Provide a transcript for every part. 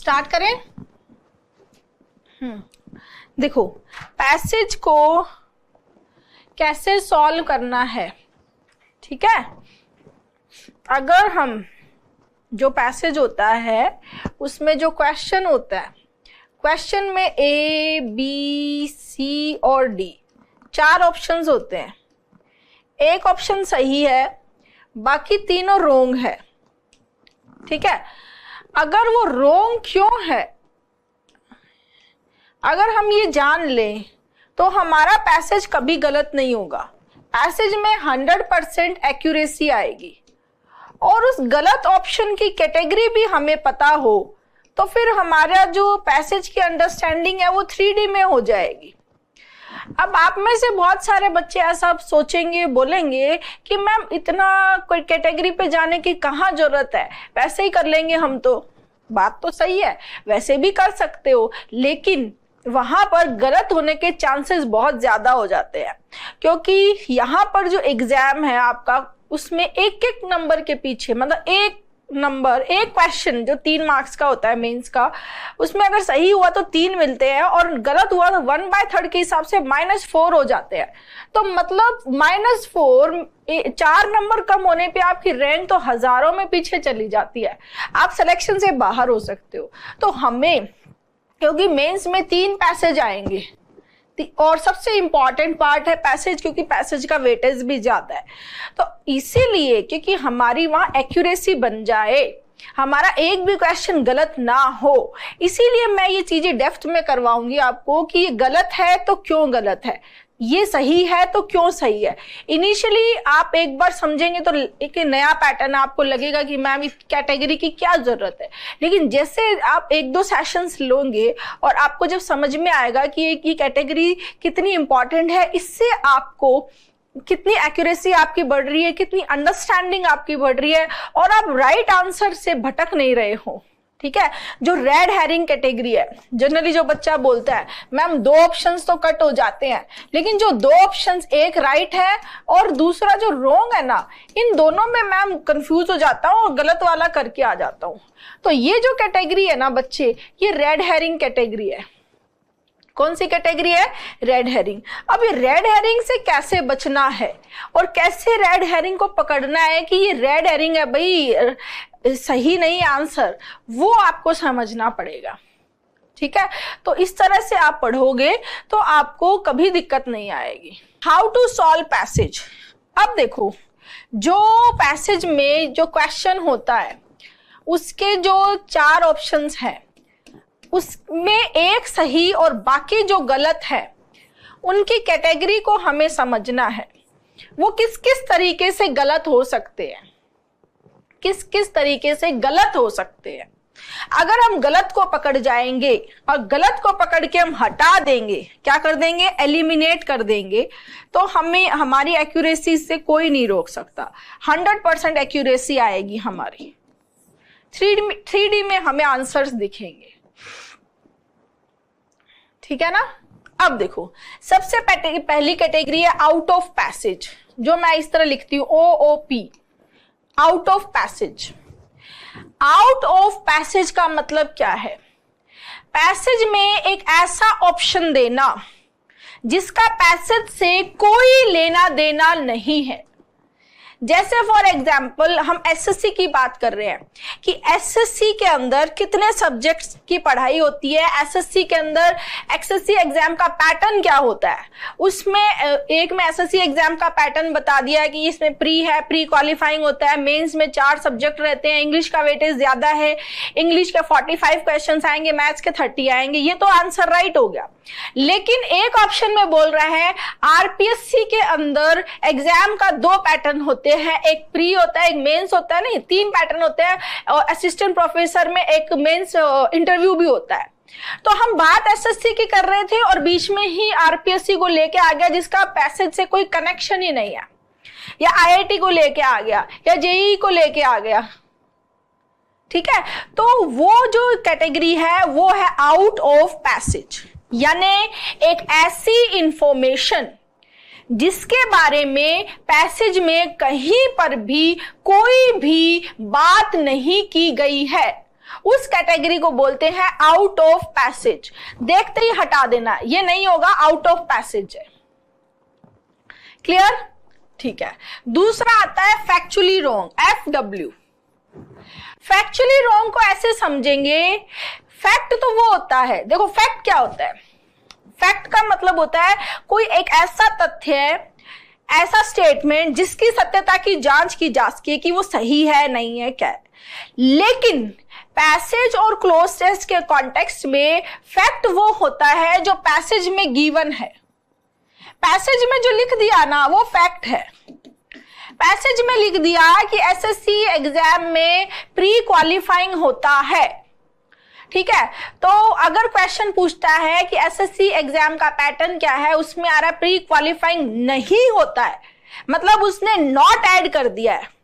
Start करें। देखो passage को कैसे सॉल्व करना है, ठीक है। अगर हम जो पैसेज होता है उसमें जो क्वेश्चन होता है, क्वेश्चन में ए बी सी और डी 4 ऑप्शंस होते हैं। एक ऑप्शन सही है, बाकी तीनों रोंग है, ठीक है। अगर वो रोंग क्यों है, अगर हम ये जान लें तो हमारा पैसेज कभी गलत नहीं होगा। पैसेज में 100% एक्यूरेसी आएगी। और उस गलत ऑप्शन की कैटेगरी भी हमें पता हो तो फिर हमारा जो पैसेज की अंडरस्टैंडिंग है वो 3D में हो जाएगी। अब आप में से बहुत सारे बच्चे ऐसा सोचेंगे, बोलेंगे कि मैम इतना कोई कैटेगरी पे जाने की कहाँ जरूरत है, वैसे ही कर लेंगे हम तो। बात तो सही है, वैसे भी कर सकते हो, लेकिन वहां पर गलत होने के चांसेस बहुत ज्यादा हो जाते हैं, क्योंकि यहाँ पर जो एग्जाम है आपका उसमें एक एक नंबर के पीछे, मतलब एक नंबर, एक क्वेश्चन जो 3 मार्क्स का होता है मेंस का, उसमें अगर सही हुआ तो 3 मिलते हैं और गलत हुआ तो 1/3 के हिसाब से -4 हो जाते हैं। तो मतलब -4, 4 नंबर कम होने पे आपकी रैंक तो हजारों में पीछे चली जाती है, आप सिलेक्शन से बाहर हो सकते हो। तो हमें, क्योंकि मेंस में 3 पैसेज आएंगे और सबसे इंपॉर्टेंट पार्ट है पैसेज, क्योंकि पैसेज का वेटेज भी ज्यादा है, तो इसीलिए क्योंकि हमारी वहां एक्यूरेसी बन जाए, हमारा एक भी क्वेश्चन गलत ना हो, इसीलिए मैं ये चीजें डेप्थ में करवाऊंगी आपको कि ये गलत है तो क्यों गलत है, ये सही है तो क्यों सही है। इनिशियली आप एक बार समझेंगे तो एक नया पैटर्न आपको लगेगा कि मैम इस कैटेगरी की क्या जरूरत है, लेकिन जैसे आप 1-2 सेशंस लोगे और आपको जब समझ में आएगा कि ये कैटेगरी कितनी इंपॉर्टेंट है, इससे आपको कितनी एक्यूरेसी आपकी बढ़ रही है, कितनी अंडरस्टैंडिंग आपकी बढ़ रही है और आप राइट आंसर से भटक नहीं रहे हो, ठीक है। जो रेड हेरिंग कैटेगरी है, जनरली जो बच्चा बोलता है मैम 2 ऑप्शंस तो कट हो जाते हैं, लेकिन जो 2 ऑप्शंस, एक राइट है और दूसरा जो रॉन्ग है ना, इन दोनों में मैम कंफ्यूज हो जाता हूँ और गलत वाला करके आ जाता हूँ। तो ये जो कैटेगरी है ना बच्चे, ये रेड हेरिंग कैटेगरी है। कौन सी कैटेगरी है? Red herring. अब ये रेड हेरिंग से कैसे बचना है और कैसे रेड हेरिंग को पकड़ना है कि ये रेड हेरिंग है भाई, सही नहीं आंसर, वो आपको समझना पड़ेगा, ठीक है। तो इस तरह से आप पढ़ोगे तो आपको कभी दिक्कत नहीं आएगी। How to solve passage. अब देखो, जो पैसेज में जो क्वेश्चन होता है उसके जो 4 ऑप्शंस हैं, उसमें एक सही और बाकी जो गलत है, उनकी कैटेगरी को हमें समझना है। वो किस किस तरीके से गलत हो सकते हैं, किस किस तरीके से गलत हो सकते हैं। अगर हम गलत को पकड़ जाएंगे और गलत को पकड़ के हम हटा देंगे, क्या कर देंगे, एलिमिनेट कर देंगे, तो हमें हमारी एक्यूरेसी से कोई नहीं रोक सकता। 100% एक्यूरेसी आएगी हमारी। 3D में हमें आंसर्स दिखेंगे, ठीक है ना। अब देखो, सबसे पहली कैटेगरी है आउट ऑफ पैसेज, जो मैं इस तरह लिखती हूं OOP, out of passage. Out of passage का मतलब क्या है? पैसेज में एक ऐसा ऑप्शन देना जिसका पैसेज से कोई लेना देना नहीं है। जैसे फॉर एग्जाम्पल हम एसएससी की बात कर रहे हैं कि एसएससी के अंदर कितने सब्जेक्ट्स की पढ़ाई होती है, एसएससी के अंदर एसएससी एग्जाम का पैटर्न क्या होता है। उसमें एक में एसएससी एग्जाम का पैटर्न बता दिया है कि इसमें प्री है, प्री क्वालिफाइंग होता है, मेंस में 4 सब्जेक्ट रहते हैं, इंग्लिश का वेटेज ज्यादा है, इंग्लिश के 45 क्वेश्चन आएंगे, मैथ्स के 30 आएंगे, ये तो आंसर राइट हो गया। लेकिन एक ऑप्शन में बोल रहा है आरपीएससी के अंदर एग्जाम का 2 पैटर्न होते हैं, एक प्री होता है, एक मेंस होता है, नहीं 3 पैटर्न होते हैं, और असिस्टेंट प्रोफेसर में एक मेंस इंटरव्यू भी होता है। तो हम बात एसएससी की कर रहे थे और बीच में ही आरपीएससी को लेके आ गया जिसका पैसेज से कोई कनेक्शन ही नहीं है, या आईआईटी को लेके आ गया, या जेईई को लेके आ गया, ठीक है। तो वो जो कैटेगरी है वो है आउट ऑफ पैसेज, यानी एक ऐसी इंफॉर्मेशन जिसके बारे में पैसेज में कहीं पर भी कोई भी बात नहीं की गई है, उस कैटेगरी को बोलते हैं आउट ऑफ पैसेज। देखते ही हटा देना, ये नहीं होगा, आउट ऑफ पैसेज है। क्लियर? ठीक है। दूसरा आता है factually wrong, FW। Factually wrong को ऐसे समझेंगे, फैक्ट तो वो होता है, देखो फैक्ट क्या होता है, फैक्ट का मतलब होता है कोई एक ऐसा तथ्य है, ऐसा स्टेटमेंट जिसकी सत्यता की जांच की जा सके कि वो सही है नहीं है क्या है। लेकिन पैसेज और क्लोज टेस्ट के कॉन्टेक्स्ट में फैक्ट वो होता है जो पैसेज में गिवन है। पैसेज में जो लिख दिया ना वो फैक्ट है। पैसेज में लिख दिया कि एसएससी एग्जाम में प्री क्वालिफाइंग होता है, ठीक है। तो अगर क्वेश्चन पूछता है कि एसएससी एग्जाम का पैटर्न क्या है, उसमें आ रहा है प्री क्वालिफाइंग नहीं होता है, मतलब उसने नॉट ऐड कर दिया है,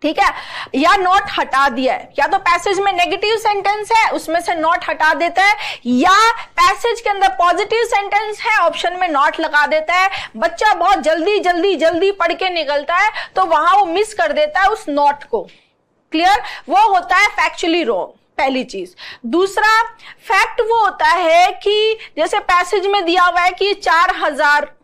ठीक है, या नॉट हटा दिया है। या तो पैसेज में नेगेटिव सेंटेंस है उसमें से नॉट हटा देता है, या पैसेज के अंदर पॉजिटिव सेंटेंस है ऑप्शन में नॉट लगा देता है। बच्चा बहुत जल्दी जल्दी जल्दी पढ़ के निकलता है तो वहां वो मिस कर देता है उस नॉट को। क्लियर? वो होता है फैक्चुअली रॉन्ग, पहली चीज। दूसरा, फैक्ट वो होता है कि जैसे पैसेज में दिया हुआ है कि 4000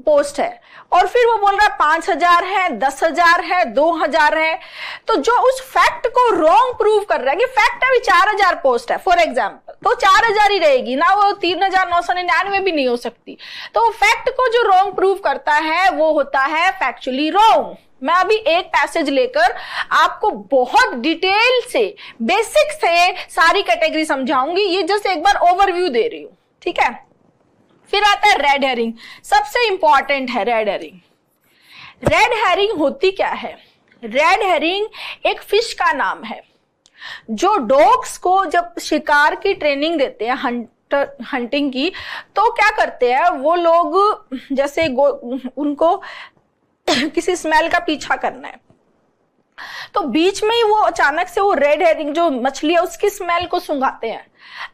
पोस्ट है और फिर वो बोल रहा है 5000 है, 10,000 है, 2000 है, तो जो उस फैक्ट को रॉन्ग प्रूव कर रहा है कि फैक्ट अभी 4000 पोस्ट है फॉर एग्जाम्पल, तो 4000 ही रहेगी ना, वो 3999 भी नहीं हो सकती। तो फैक्ट को जो रॉन्ग प्रूव करता है वो होता है फैक्चुअली रॉन्ग। मैं अभी एक पैसेज लेकर आपको बहुत डिटेल से, बेसिक से सारी कैटेगरी समझाऊंगी, ये जस्ट एक बार ओवरव्यू दे रही हूं, ठीक है। फिर आता है रेड हेरिंग, सबसे इंपॉर्टेंट है रेड हेरिंग। रेड हेरिंग होती क्या है? रेड हेरिंग एक फिश का नाम है जो डॉग्स को जब शिकार की ट्रेनिंग देते हैं, हंटिंग की, तो क्या करते हैं वो लोग, जैसे उनको किसी स्मेल का पीछा करना है, तो बीच में ही वो अचानक से वो रेड हेरिंग जो मछली है उसकी स्मेल को सूंघाते हैं।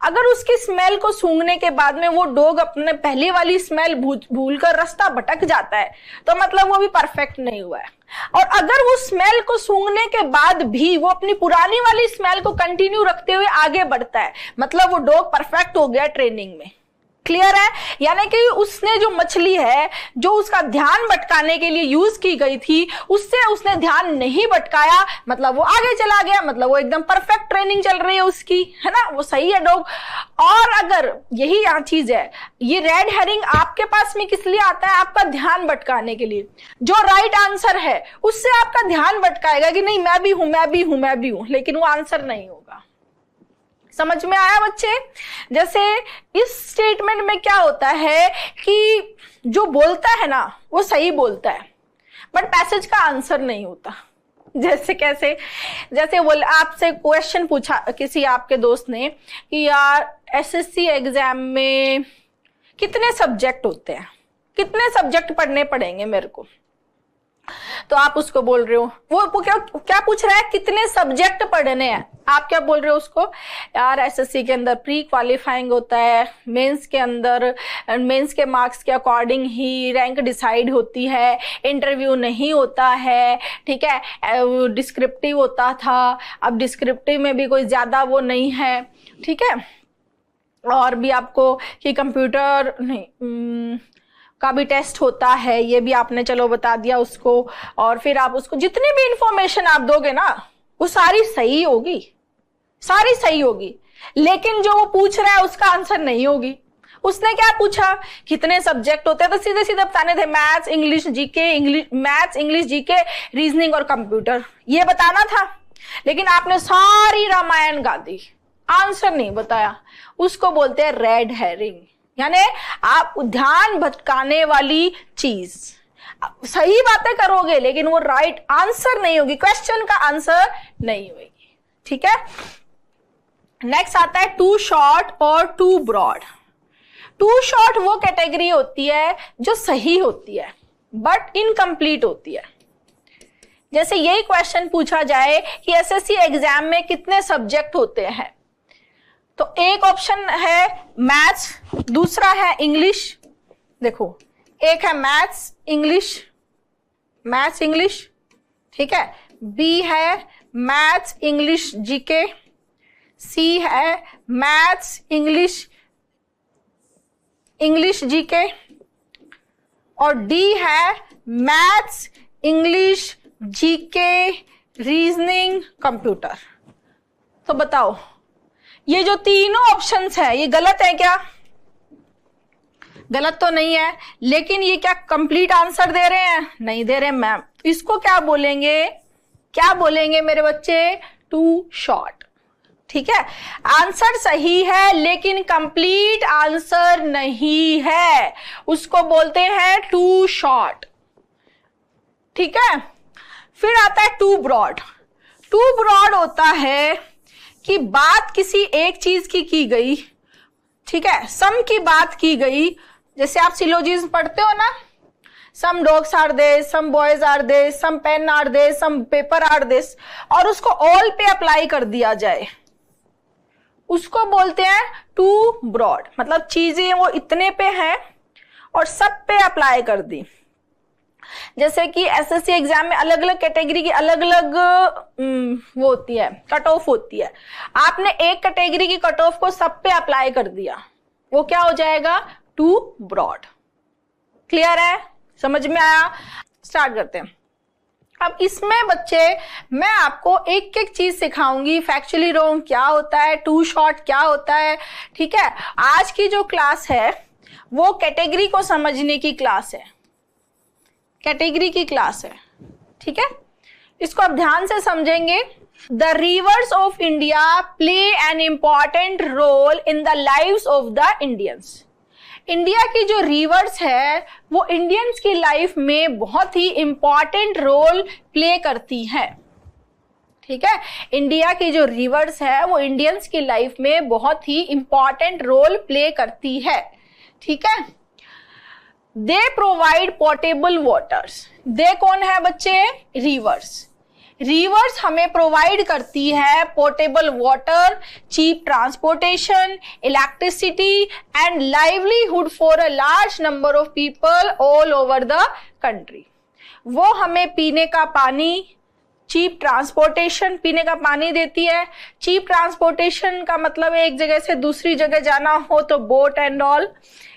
अगर उसकी स्मेल को सूंघने के बाद में वो डॉग अपने पहले वाली स्मेल भूलकर रास्ता भटक जाता है तो मतलब वो भी परफेक्ट नहीं हुआ है। और अगर वो स्मेल को सूंघने के बाद भी वो अपनी पुरानी वाली स्मेल को कंटिन्यू रखते हुए आगे बढ़ता है, मतलब वो डॉग परफेक्ट हो गया ट्रेनिंग में। क्लियर है? यानी कि उसने जो मछली है जो उसका ध्यान भटकाने के लिए यूज की गई थी, उससे उसने ध्यान नहीं भटकाया, मतलब वो आगे चला गया, मतलब वो एकदम परफेक्ट ट्रेनिंग चल रही है उसकी, है ना, वो सही है डॉग। और अगर यही चीज है, ये रेड हेरिंग आपके पास में किस लिए आता है? आपका ध्यान भटकाने के लिए। जो राइट आंसर है उससे आपका ध्यान भटकाएगा कि नहीं मैं भी हूं, मैं भी हूं, मैं भी हूं, लेकिन वो आंसर नहीं होगा। समझ में आया बच्चे? जैसे इस स्टेटमेंट में क्या होता है कि जो बोलता है ना वो सही बोलता है, बट पैसेज का आंसर नहीं होता। जैसे कैसे? जैसे बोल आपसे क्वेश्चन पूछा किसी आपके दोस्त ने कि यार एसएससी एग्जाम में कितने सब्जेक्ट होते हैं, कितने सब्जेक्ट पढ़ने पड़ेंगे मेरे को, तो आप उसको बोल रहे हो, वो क्या पूछ रहा है? कितने सब्जेक्ट पढ़ने हैं। आप क्या बोल रहे हो उसको? यार एसएससी के अंदर प्री क्वालिफाइंग होता है, मेंस के अंदर मेंस के मार्क्स के अकॉर्डिंग ही रैंक डिसाइड होती है, इंटरव्यू नहीं होता है, ठीक है, डिस्क्रिप्टिव होता था, अब डिस्क्रिप्टिव में भी कोई ज्यादा वो नहीं है, ठीक है। और भी आपको कि कंप्यूटर नहीं का भी टेस्ट होता है, ये भी आपने चलो बता दिया उसको। और फिर आप उसको जितनी भी इंफॉर्मेशन आप दोगे ना वो सारी सही होगी, सारी सही होगी, लेकिन जो वो पूछ रहा है उसका आंसर नहीं होगी। उसने क्या पूछा? कितने सब्जेक्ट होते हैं, तो सीधे सीधे बताने थे maths English GK, maths English GK reasoning और कंप्यूटर, ये बताना था। लेकिन आपने सारी रामायण गा दी, आंसर नहीं बताया। उसको बोलते हैं रेड हेरिंग, यानी आप ध्यान भटकाने वाली चीज। सही बातें करोगे लेकिन वो राइट आंसर नहीं होगी, क्वेश्चन का आंसर नहीं होगी, ठीक है। नेक्स्ट आता है टू शॉर्ट और टू ब्रॉड। टू शॉर्ट वो कैटेगरी होती है जो सही होती है बट इनकम्प्लीट होती है। जैसे यही क्वेश्चन पूछा जाए कि एसएससी एग्जाम में कितने सब्जेक्ट होते हैं, तो एक ऑप्शन है मैथ्स, दूसरा है इंग्लिश। देखो एक है मैथ्स इंग्लिश, ठीक है, बी है मैथ्स इंग्लिश जीके, सी है मैथ्स इंग्लिश जीके, और डी है maths English GK reasoning computer. तो बताओ ये जो तीनों ऑप्शंस है ये गलत है क्या? गलत तो नहीं है, लेकिन ये क्या कंप्लीट आंसर दे रहे हैं? नहीं दे रहे मैम। इसको क्या बोलेंगे मेरे बच्चे? Too short. ठीक है, आंसर सही है लेकिन कंप्लीट आंसर नहीं है, उसको बोलते हैं टू शॉर्ट। ठीक है, फिर आता है टू ब्रॉड। टू ब्रॉड होता है कि बात किसी एक चीज की गई, ठीक है, सम की बात की गई। जैसे आप सिलोजिज्म पढ़ते हो ना, some dogs are they, some boys are they, some pen are they, some paper are this, और उसको ऑल पे अप्लाई कर दिया जाए, उसको बोलते हैं टू ब्रॉड। मतलब चीजें वो इतने पे हैं और सब पे अप्लाई कर दी। जैसे कि एसएससी एग्जाम में अलग अलग कैटेगरी की अलग अलग वो होती है, कट ऑफ होती है। आपने एक कैटेगरी की कट ऑफ को सब पे अप्लाई कर दिया, वो क्या हो जाएगा? To broad. क्लियर है? समझ में आया? स्टार्ट करते हैं। अब इसमें बच्चे मैं आपको एक एक चीज सिखाऊंगी, फैक्चुअली रॉन्ग क्या होता है, टू शॉर्ट क्या होता है। ठीक है, आज की जो क्लास है वो कैटेगरी को समझने की क्लास है, कैटेगरी की क्लास है। ठीक है, इसको आप ध्यान से समझेंगे। The rivers of India play an important role in the lives of the Indians. India की जो रिवर्स है वो इंडियंस की लाइफ में बहुत ही इंपॉर्टेंट रोल प्ले करती हैं। ठीक है, इंडिया की जो रिवर्स है वो इंडियंस की लाइफ में बहुत ही इंपॉर्टेंट रोल प्ले करती है। ठीक है, they provide portable waters. They कौन है बच्चे? रिवर्स। रिवर्स हमें प्रोवाइड करती है portable water, cheap transportation, electricity and livelihood for a large number of people all over the country. वो हमें पीने का पानी, चीप ट्रांसपोर्टेशन, पीने का पानी देती है। चीप ट्रांसपोर्टेशन का मतलब है एक जगह से दूसरी जगह जाना हो तो बोट एंड ऑल।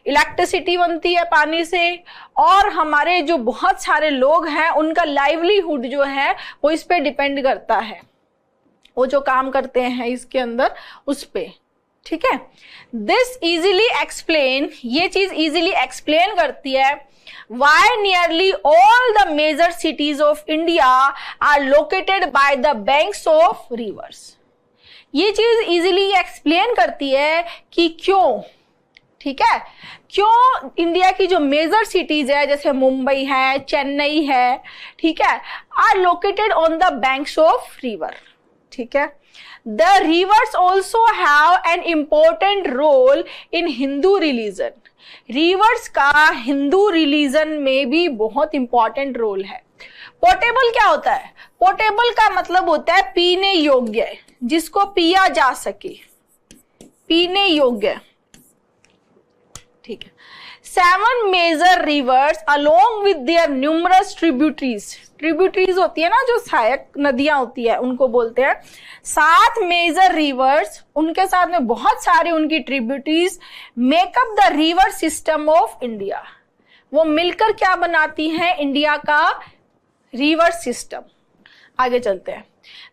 इलेक्ट्रिसिटी बनती है पानी से, और हमारे जो बहुत सारे लोग हैं उनका लाइवलीहुड जो है वो इस पे डिपेंड करता है, वो जो काम करते हैं इसके अंदर उस पे। ठीक है, दिस इजीली एक्सप्लेन, ये चीज इजीली एक्सप्लेन करती है why nearly all the major cities of India are located by the banks of rivers। ये चीज इजीली एक्सप्लेन करती है कि क्यों, ठीक है, क्यों इंडिया की जो मेजर सिटीज है जैसे मुंबई है, चेन्नई है, ठीक है, are located on the banks of river. ठीक है, the rivers also have an important role in Hindu religion. Rivers का हिंदू रिलीजन में भी बहुत इंपॉर्टेंट रोल है। पोर्टेबल क्या होता है? पोर्टेबल का मतलब होता है पीने योग्य, जिसको पिया जा सके, पीने योग्य। ठीक है, 7 major rivers along with their numerous tributaries. Tributaries होती है ना, जो सहायक नदियां होती है, उनको बोलते हैं 7 मेजर रिवर्स, उनके साथ में बहुत सारी उनकी tributaries makeup the river system of India. वो मिलकर क्या बनाती हैं? इंडिया का रिवर सिस्टम। आगे चलते हैं।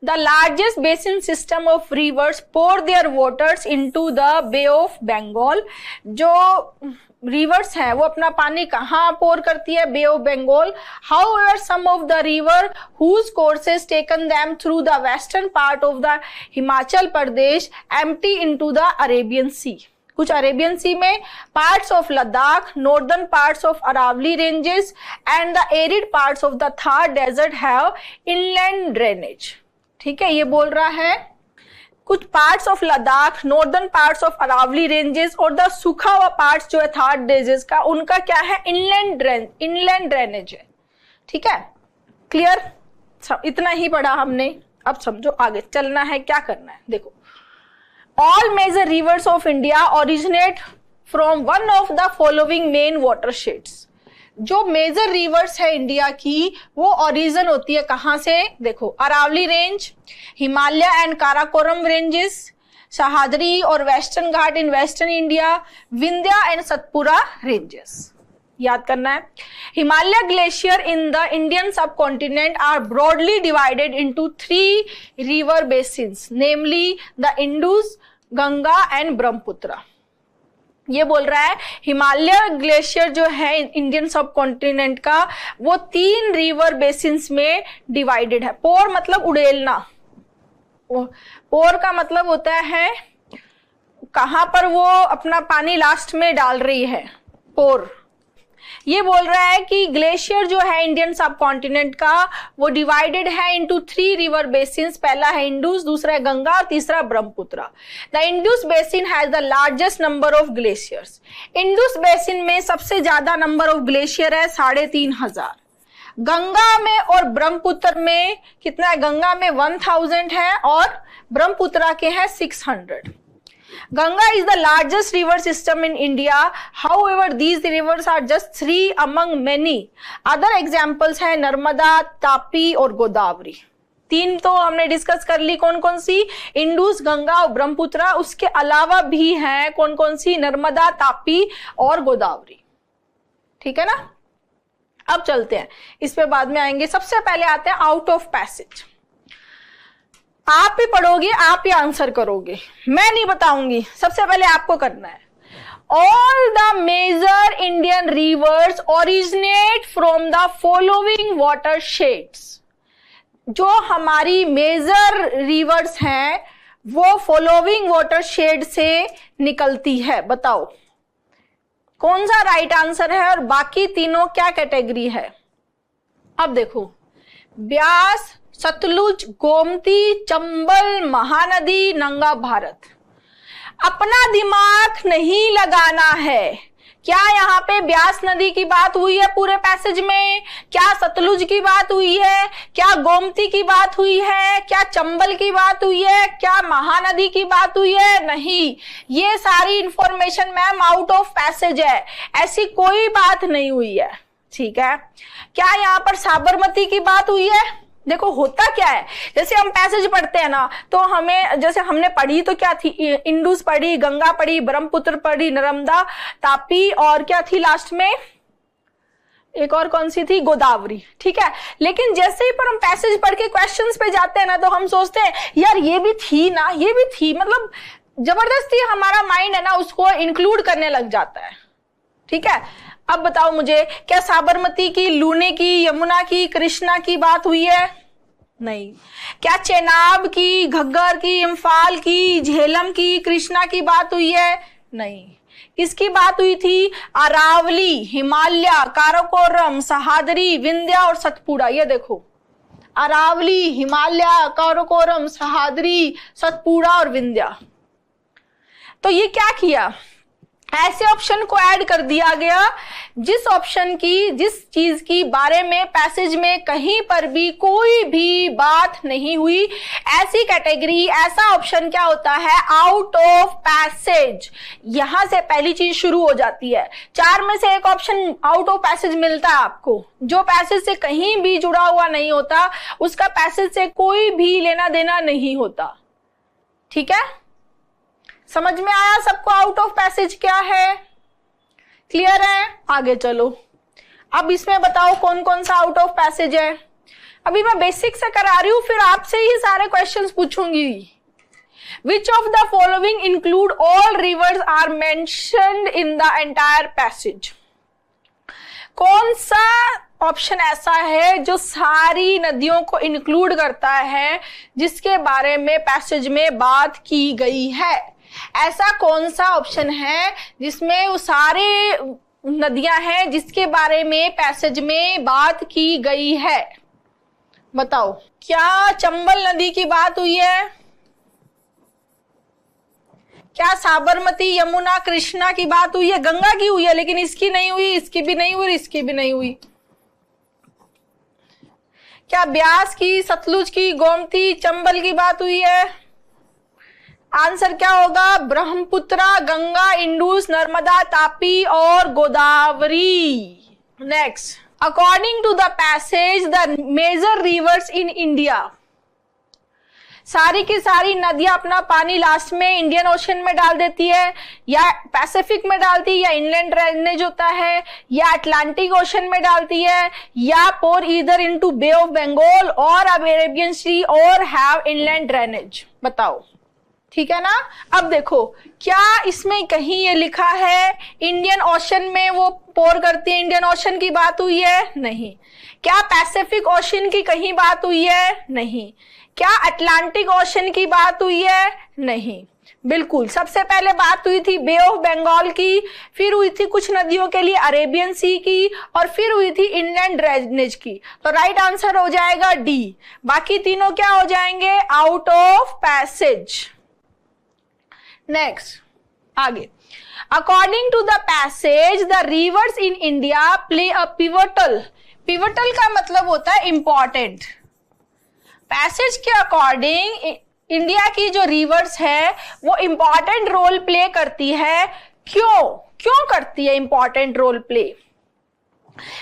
The largest basin system of rivers pour their waters into the bay of Bengal. जो रिवर्स है वो अपना पानी कहाँ पोर करती है? Bay of Bengal. However some of the river whose courses taken them through the western part of the Himachal Pradesh empty into the Arabian sea. कुछ Arabian sea में, parts of Ladakh, northern parts of Aravalli ranges and the arid parts of the Thar desert have inland drainage. ठीक है, ये बोल रहा है कुछ parts of Ladakh, northern parts of Aravalli ranges और द सूखा हुआ पार्ट्स जो है थार डेजर्ट का, उनका क्या है? इनलैंड ड्रेनेज है। ठीक है, क्लियर? इतना ही पढ़ा हमने, अब समझो आगे चलना है, क्या करना है। देखो, all major rivers of India originate from one of the following main watersheds। जो मेजर रिवर्स है इंडिया की वो ओरिजिन होती है कहां से? देखो, Aravalli range, Himalaya and Karakoram ranges, Sahyadri और western Ghat in western India, Vindhya and Satpura ranges. याद करना है। Himalaya glacier in the Indian subcontinent are broadly divided into 3 river basins, namely the Indus, Ganga and Brahmaputra. ये बोल रहा है हिमालय ग्लेशियर जो है इंडियन सबकॉन्टिनेंट का वो 3 रिवर बेसिन्स में डिवाइडेड है। पोर मतलब उड़ेलना, पोर का मतलब होता है कहां पर वो अपना पानी लास्ट में डाल रही है, पोर। ये बोल रहा है कि ग्लेशियर जो है इंडियन सबकॉन्टिनेंट का वो डिवाइडेड है इनटू 3 रिवर बेसिन्स। पहला है इंडस, दूसरा है गंगा और तीसरा Brahmaputra. The Indus basin has the largest number of glaciers. Indus basin में सबसे ज्यादा नंबर ऑफ ग्लेशियर है, 3,500। गंगा में और ब्रह्मपुत्र में कितना है? गंगा में 1000 है और ब्रह्मपुत्र के हैं 600। Ganga is the largest river system in India. However, these rivers are just 3 among many. Other examples है नर्मदा, तापी और गोदावरी। 3 तो हमने डिस्कस कर ली, कौन कौन सी? इंडस, गंगा और ब्रह्मपुत्र। उसके अलावा भी हैं कौन कौन सी? नर्मदा, तापी और गोदावरी। ठीक है ना? अब चलते हैं, इस पे बाद में आएंगे। सबसे पहले आते हैं आउट ऑफ पैसेज। आप भी पढ़ोगे, आप ही आंसर करोगे, मैं नहीं बताऊंगी, सबसे पहले आपको करना है। All the major Indian rivers originate from the following watersheds. जो हमारी मेजर रिवर्स हैं वो फॉलोइंग वाटर शेड से निकलती है। बताओ कौन सा राइट आंसर है और बाकी तीनों क्या कैटेगरी है? अब देखो, ब्यास, सतलुज, गोमती, चंबल, महानदी, नंगा भारत। अपना दिमाग नहीं लगाना है। क्या यहाँ पे ब्यास नदी की बात हुई है पूरे पैसेज में? क्या सतलुज की बात हुई है? क्या गोमती की बात हुई है? क्या चंबल की बात हुई है? क्या महानदी की बात हुई है? नहीं, ये सारी information ma'am out of passage है, ऐसी कोई बात नहीं हुई है। ठीक है, क्या यहाँ पर साबरमती की बात हुई है? देखो होता क्या है, जैसे हम पैसेज पढ़ते हैं ना तो हमें, जैसे हमने पढ़ी तो क्या थी? इंडस पढ़ी, गंगा पढ़ी, ब्रह्मपुत्र पढ़ी, नर्मदा, तापी और क्या थी लास्ट में? एक और कौन सी थी? गोदावरी। ठीक है, लेकिन जैसे ही पर हम पैसेज पढ़ के क्वेश्चंस पे जाते हैं ना तो हम सोचते हैं यार ये भी थी ना, ये भी थी, मतलब जबरदस्ती हमारा माइंड है ना उसको इंक्लूड करने लग जाता है। ठीक है, अब बताओ मुझे, क्या साबरमती की, लूनी की, यमुना की, कृष्णा की बात हुई है? नहीं। क्या चेनाब की, घग्गर की, इम्फाल की, झेलम की, कृष्णा की बात हुई है? नहीं। किसकी बात हुई थी? अरावली, हिमालय, काराकोरम, सह्याद्री, विंध्या और सतपुड़ा। ये देखो, अरावली, हिमालय, काराकोरम, सह्याद्री, सतपुड़ा और विंध्या। तो ये क्या किया? ऐसे ऑप्शन को ऐड कर दिया गया जिस ऑप्शन की, जिस चीज की बारे में पैसेज में कहीं पर भी कोई भी बात नहीं हुई। ऐसी कैटेगरी, ऐसा ऑप्शन क्या होता है? Out of passage. यहां से पहली चीज शुरू हो जाती है। 4 में से एक ऑप्शन आउट ऑफ पैसेज मिलता है आपको, जो पैसेज से कहीं भी जुड़ा हुआ नहीं होता, उसका पैसेज से कोई भी लेना देना नहीं होता। ठीक है, समझ में आया सबको आउट ऑफ पैसेज क्या है? क्लियर है? आगे चलो, अब इसमें बताओ कौन कौन सा आउट ऑफ पैसेज है। अभी मैं बेसिक से करा रही हूं, फिर आपसे ही सारे क्वेश्चंस पूछूंगी। Which of the following include all rivers are mentioned in the entire passage. कौन सा ऑप्शन ऐसा है जो सारी नदियों को इंक्लूड करता है जिसके बारे में पैसेज में बात की गई है? ऐसा कौन सा ऑप्शन है जिसमें वो सारे नदियां हैं जिसके बारे में पैसेज में बात की गई है? बताओ, क्या चंबल नदी की बात हुई है? क्या साबरमती, यमुना, कृष्णा की बात हुई है? गंगा की हुई है लेकिन इसकी नहीं हुई, इसकी भी नहीं हुई, इसकी भी नहीं हुई। क्या ब्यास की, सतलुज की, गोमती, चंबल की बात हुई है? आंसर क्या होगा? ब्रह्मपुत्र, गंगा, इंडस, नर्मदा, तापी और Godavari. Next, according to the passage the major rivers in India, सारी की सारी नदियां अपना पानी लास्ट में इंडियन ओशन में डाल देती है, या पैसिफिक में डालती है, या इनलैंड ड्रेनेज होता है, या अटलांटिक ओशन में डालती है, या pour either into bay of Bengal और अरेबियन सी और हैव इनलैंड ड्रेनेज। बताओ, ठीक है ना। अब देखो, क्या इसमें कहीं ये लिखा है इंडियन ओशन में वो पोर करती है, इंडियन ओशन की बात हुई है? नहीं। क्या पैसिफिक ओशन की कहीं बात हुई है? नहीं। क्या अटलांटिक ओशन की बात हुई है? नहीं। बिल्कुल, सबसे पहले बात हुई थी बे ऑफ बंगाल की, फिर हुई थी कुछ नदियों के लिए अरेबियन सी की, और फिर हुई थी इनलैंड ड्रेनेज की। तो राइट आंसर हो जाएगा डी। बाकी तीनों क्या हो जाएंगे? Out of passage. नेक्स्ट, आगे, according to the passage the rivers in India play a pivotal, pivotal का मतलब होता है इंपॉर्टेंट। पैसेज के अकॉर्डिंग इंडिया की जो रिवर्स है वो इंपॉर्टेंट रोल प्ले करती है। क्यों करती है इंपॉर्टेंट रोल प्ले?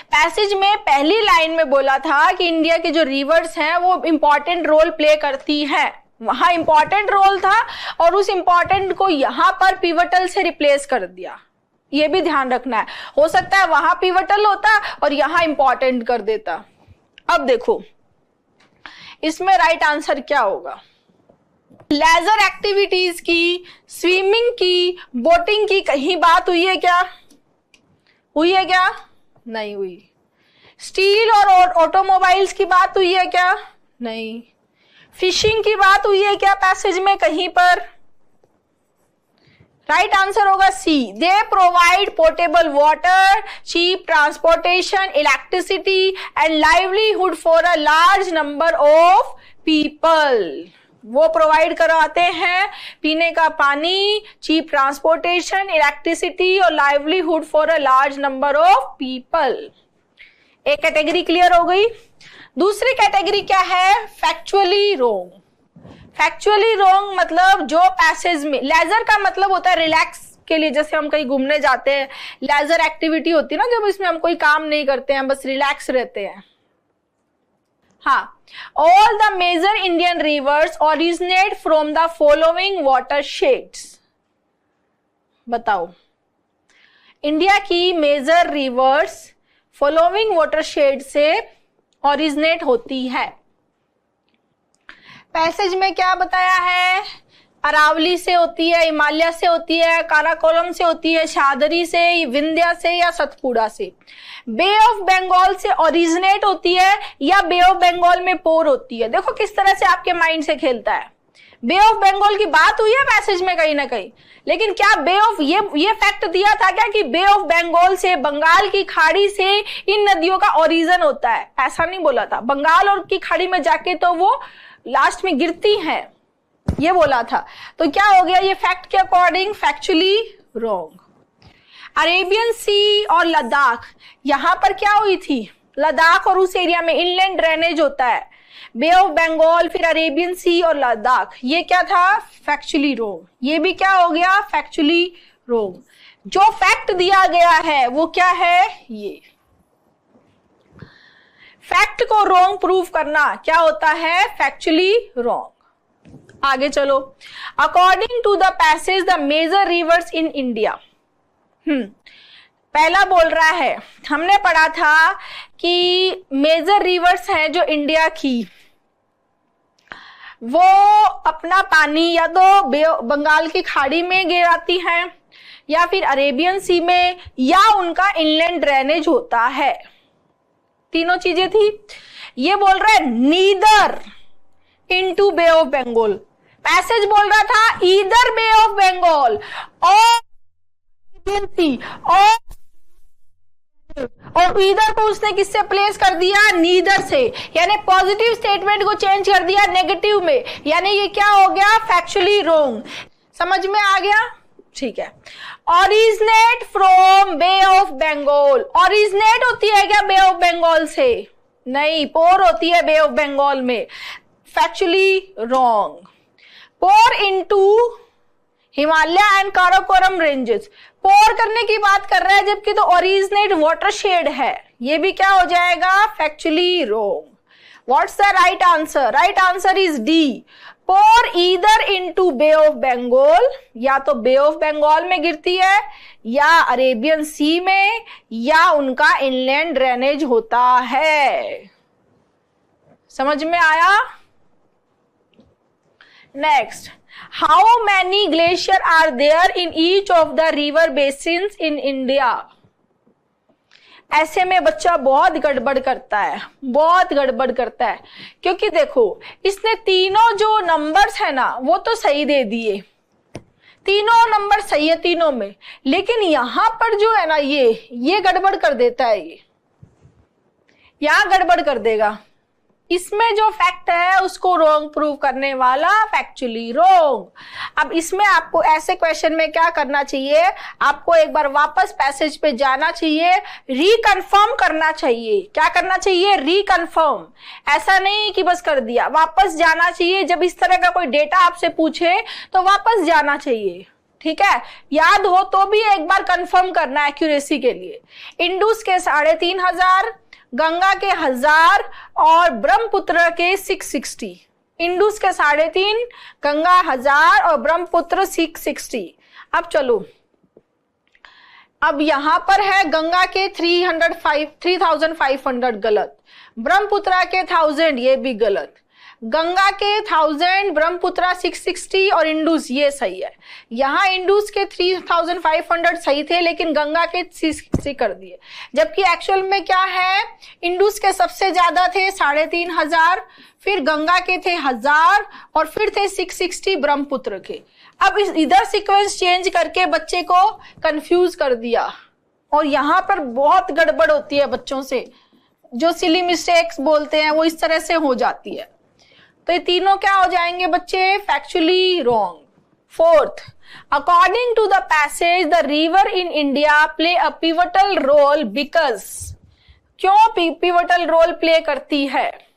पैसेज में पहली लाइन में बोला था कि इंडिया की जो रिवर्स हैं वो इंपॉर्टेंट रोल प्ले करती है, वहां इंपॉर्टेंट रोल था और उस इंपॉर्टेंट को यहां पर पिवटल से रिप्लेस कर दिया। ये भी ध्यान रखना है, हो सकता है वहां पिवटल होता और यहां इंपॉर्टेंट कर देता। अब देखो इसमें राइट आंसर क्या होगा? लेजर एक्टिविटीज की, स्विमिंग की, बोटिंग की कहीं बात हुई है क्या? हुई है क्या? नहीं हुई। स्टील और ऑटोमोबाइल्स की बात हुई है क्या? नहीं। फिशिंग की बात हुई है क्या पैसेज में कहीं पर? राइट आंसर होगा C. They provide portable water, cheap transportation, electricity and livelihood for a large number of people. वो प्रोवाइड करवाते हैं पीने का पानी, चीप ट्रांसपोर्टेशन, इलेक्ट्रिसिटी और livelihood for a large number of people. एक कैटेगरी क्लियर हो गई। दूसरी कैटेगरी क्या है? Factually wrong. फैक्चुअली रॉन्ग मतलब जो पैसेज में, लेजर का मतलब होता है रिलैक्स के लिए, जैसे हम कहीं घूमने जाते हैं, लेजर एक्टिविटी होती है ना, जब इसमें हम कोई काम नहीं करते हैं, बस रिलैक्स रहते हैं। हाँ, all the major Indian rivers originate from the following watersheds. बताओ, इंडिया की मेजर रिवर्स फॉलोइंग वाटरशेड से ओरिजिनेट होती है। पैसेज में क्या बताया है? अरावली से होती है, हिमालय से होती है, काराकोरम से होती है, शादरी से, विंध्या से या सतपुड़ा से। बे ऑफ बंगाल से ओरिजिनेट होती है या बे ऑफ बंगाल में पोर होती है। देखो किस तरह से आपके माइंड से खेलता है। बे ऑफ बंगाल की बात हुई है पैसेज में कहीं ना कहीं, लेकिन क्या बे ऑफ ये फैक्ट दिया था क्या कि बे ऑफ बंगाल से, बंगाल की खाड़ी से इन नदियों का ओरिजिन होता है? ऐसा नहीं बोला था। बंगाल और की खाड़ी में जाके तो वो लास्ट में गिरती हैं, ये बोला था। तो क्या हो गया ये फैक्ट के अकॉर्डिंग? Factually wrong. अरेबियन सी और लद्दाख, यहां पर क्या हुई थी? लद्दाख और उस एरिया में इनलैंड ड्रेनेज होता है। बे ऑफ बंगाल, फिर अरेबियन सी और लद्दाख, ये क्या था? Factually wrong. ये भी क्या हो गया? Factually wrong. जो फैक्ट दिया गया है वो क्या है? ये फैक्ट को रॉन्ग प्रूव करना क्या होता है? Factually wrong. आगे चलो, according to the passage the major rivers in India. पहला बोल रहा है, हमने पढ़ा था कि मेजर रिवर्स हैं जो इंडिया की, वो अपना पानी या तो बंगाल की खाड़ी में गिराती हैं या फिर अरेबियन सी में, या उनका इनलैंड ड्रेनेज होता है। तीनों चीजें थी। ये बोल रहा है neither into bay of Bengal. Passage बोल रहा था ईदर बे ऑफ बंगाल और ईदर को उसने किससे प्लेस कर दिया? नीदर से, यानी पॉजिटिव स्टेटमेंट को चेंज कर दिया नेगेटिव में, यानी ये क्या हो गया? Factually wrong. समझ में आ गया? ठीक है। Originate from bay of Bengal, originate होती है क्या बे ऑफ बंगाल से? नहीं, पोर होती है बे ऑफ बंगाल में। Factually wrong. Pour into, Himalaya and Karakoram ranges. Pour करने की बात कर रहा है जबकि तो ओरिजिनेट वाटरशेड है, ये भी क्या हो जाएगा, factually wrong. What's the right answer? Right answer is D, pour either into bay of Bengal, या तो बे ऑफ बंगाल में गिरती है या अरेबियन सी में, या उनका इनलैंड ड्रेनेज होता है। समझ में आया? Next, how many glacier are there in each of the river basins in India? ऐसे में बच्चा बहुत गड़बड़ करता है, बहुत गड़बड़ करता है, क्योंकि देखो इसने तीनों जो नंबर्स है ना वो तो सही दे दिए, तीनों नंबर सही है तीनों में, लेकिन यहां पर जो है ना ये गड़बड़ कर देता है, ये यहां गड़बड़ कर देगा। इसमें जो फैक्ट है उसको रॉन्ग प्रूव करने वाला फैक्चुअली रॉन्ग। अब इसमें आपको ऐसे क्वेश्चन में क्या करना चाहिए, आपको एक बार वापस पैसेज पे जाना चाहिए, रिकन्फर्म करना चाहिए। क्या करना चाहिए? रिकन्फर्म। ऐसा नहीं कि बस कर दिया, वापस जाना चाहिए। जब इस तरह का कोई डेटा आपसे पूछे तो वापस जाना चाहिए, ठीक है? याद हो तो भी एक बार कंफर्म करना एक्यूरेसी के लिए। इंडस के 3,500, गंगा के 1000 और ब्रह्मपुत्र के 660। इंडस के 3.5, गंगा 1000 और ब्रह्मपुत्र 660। अब चलो, अब यहां पर है गंगा के 3,500 गलत, ब्रह्मपुत्र के 1000 ये भी गलत, गंगा के 1000, ब्रह्मपुत्र 660 और इंडस ये सही है। यहाँ इंडस के 3,500 सही थे लेकिन गंगा के 660 कर दिए, जबकि एक्चुअल में क्या है, इंडस के सबसे ज्यादा थे 3,500, फिर गंगा के थे 1000 और फिर थे 660 ब्रह्मपुत्र के। अब इधर सीक्वेंस चेंज करके बच्चे को कंफ्यूज कर दिया, और यहाँ पर बहुत गड़बड़ होती है बच्चों से, जो सिली मिस्टेक्स बोलते हैं वो इस तरह से हो जाती है। तो ये तीनों क्या हो जाएंगे बच्चे? Factually wrong. Fourth, according to the passage the river in India play a pivotal role because. क्यों पिवटल रोल प्ले करती है?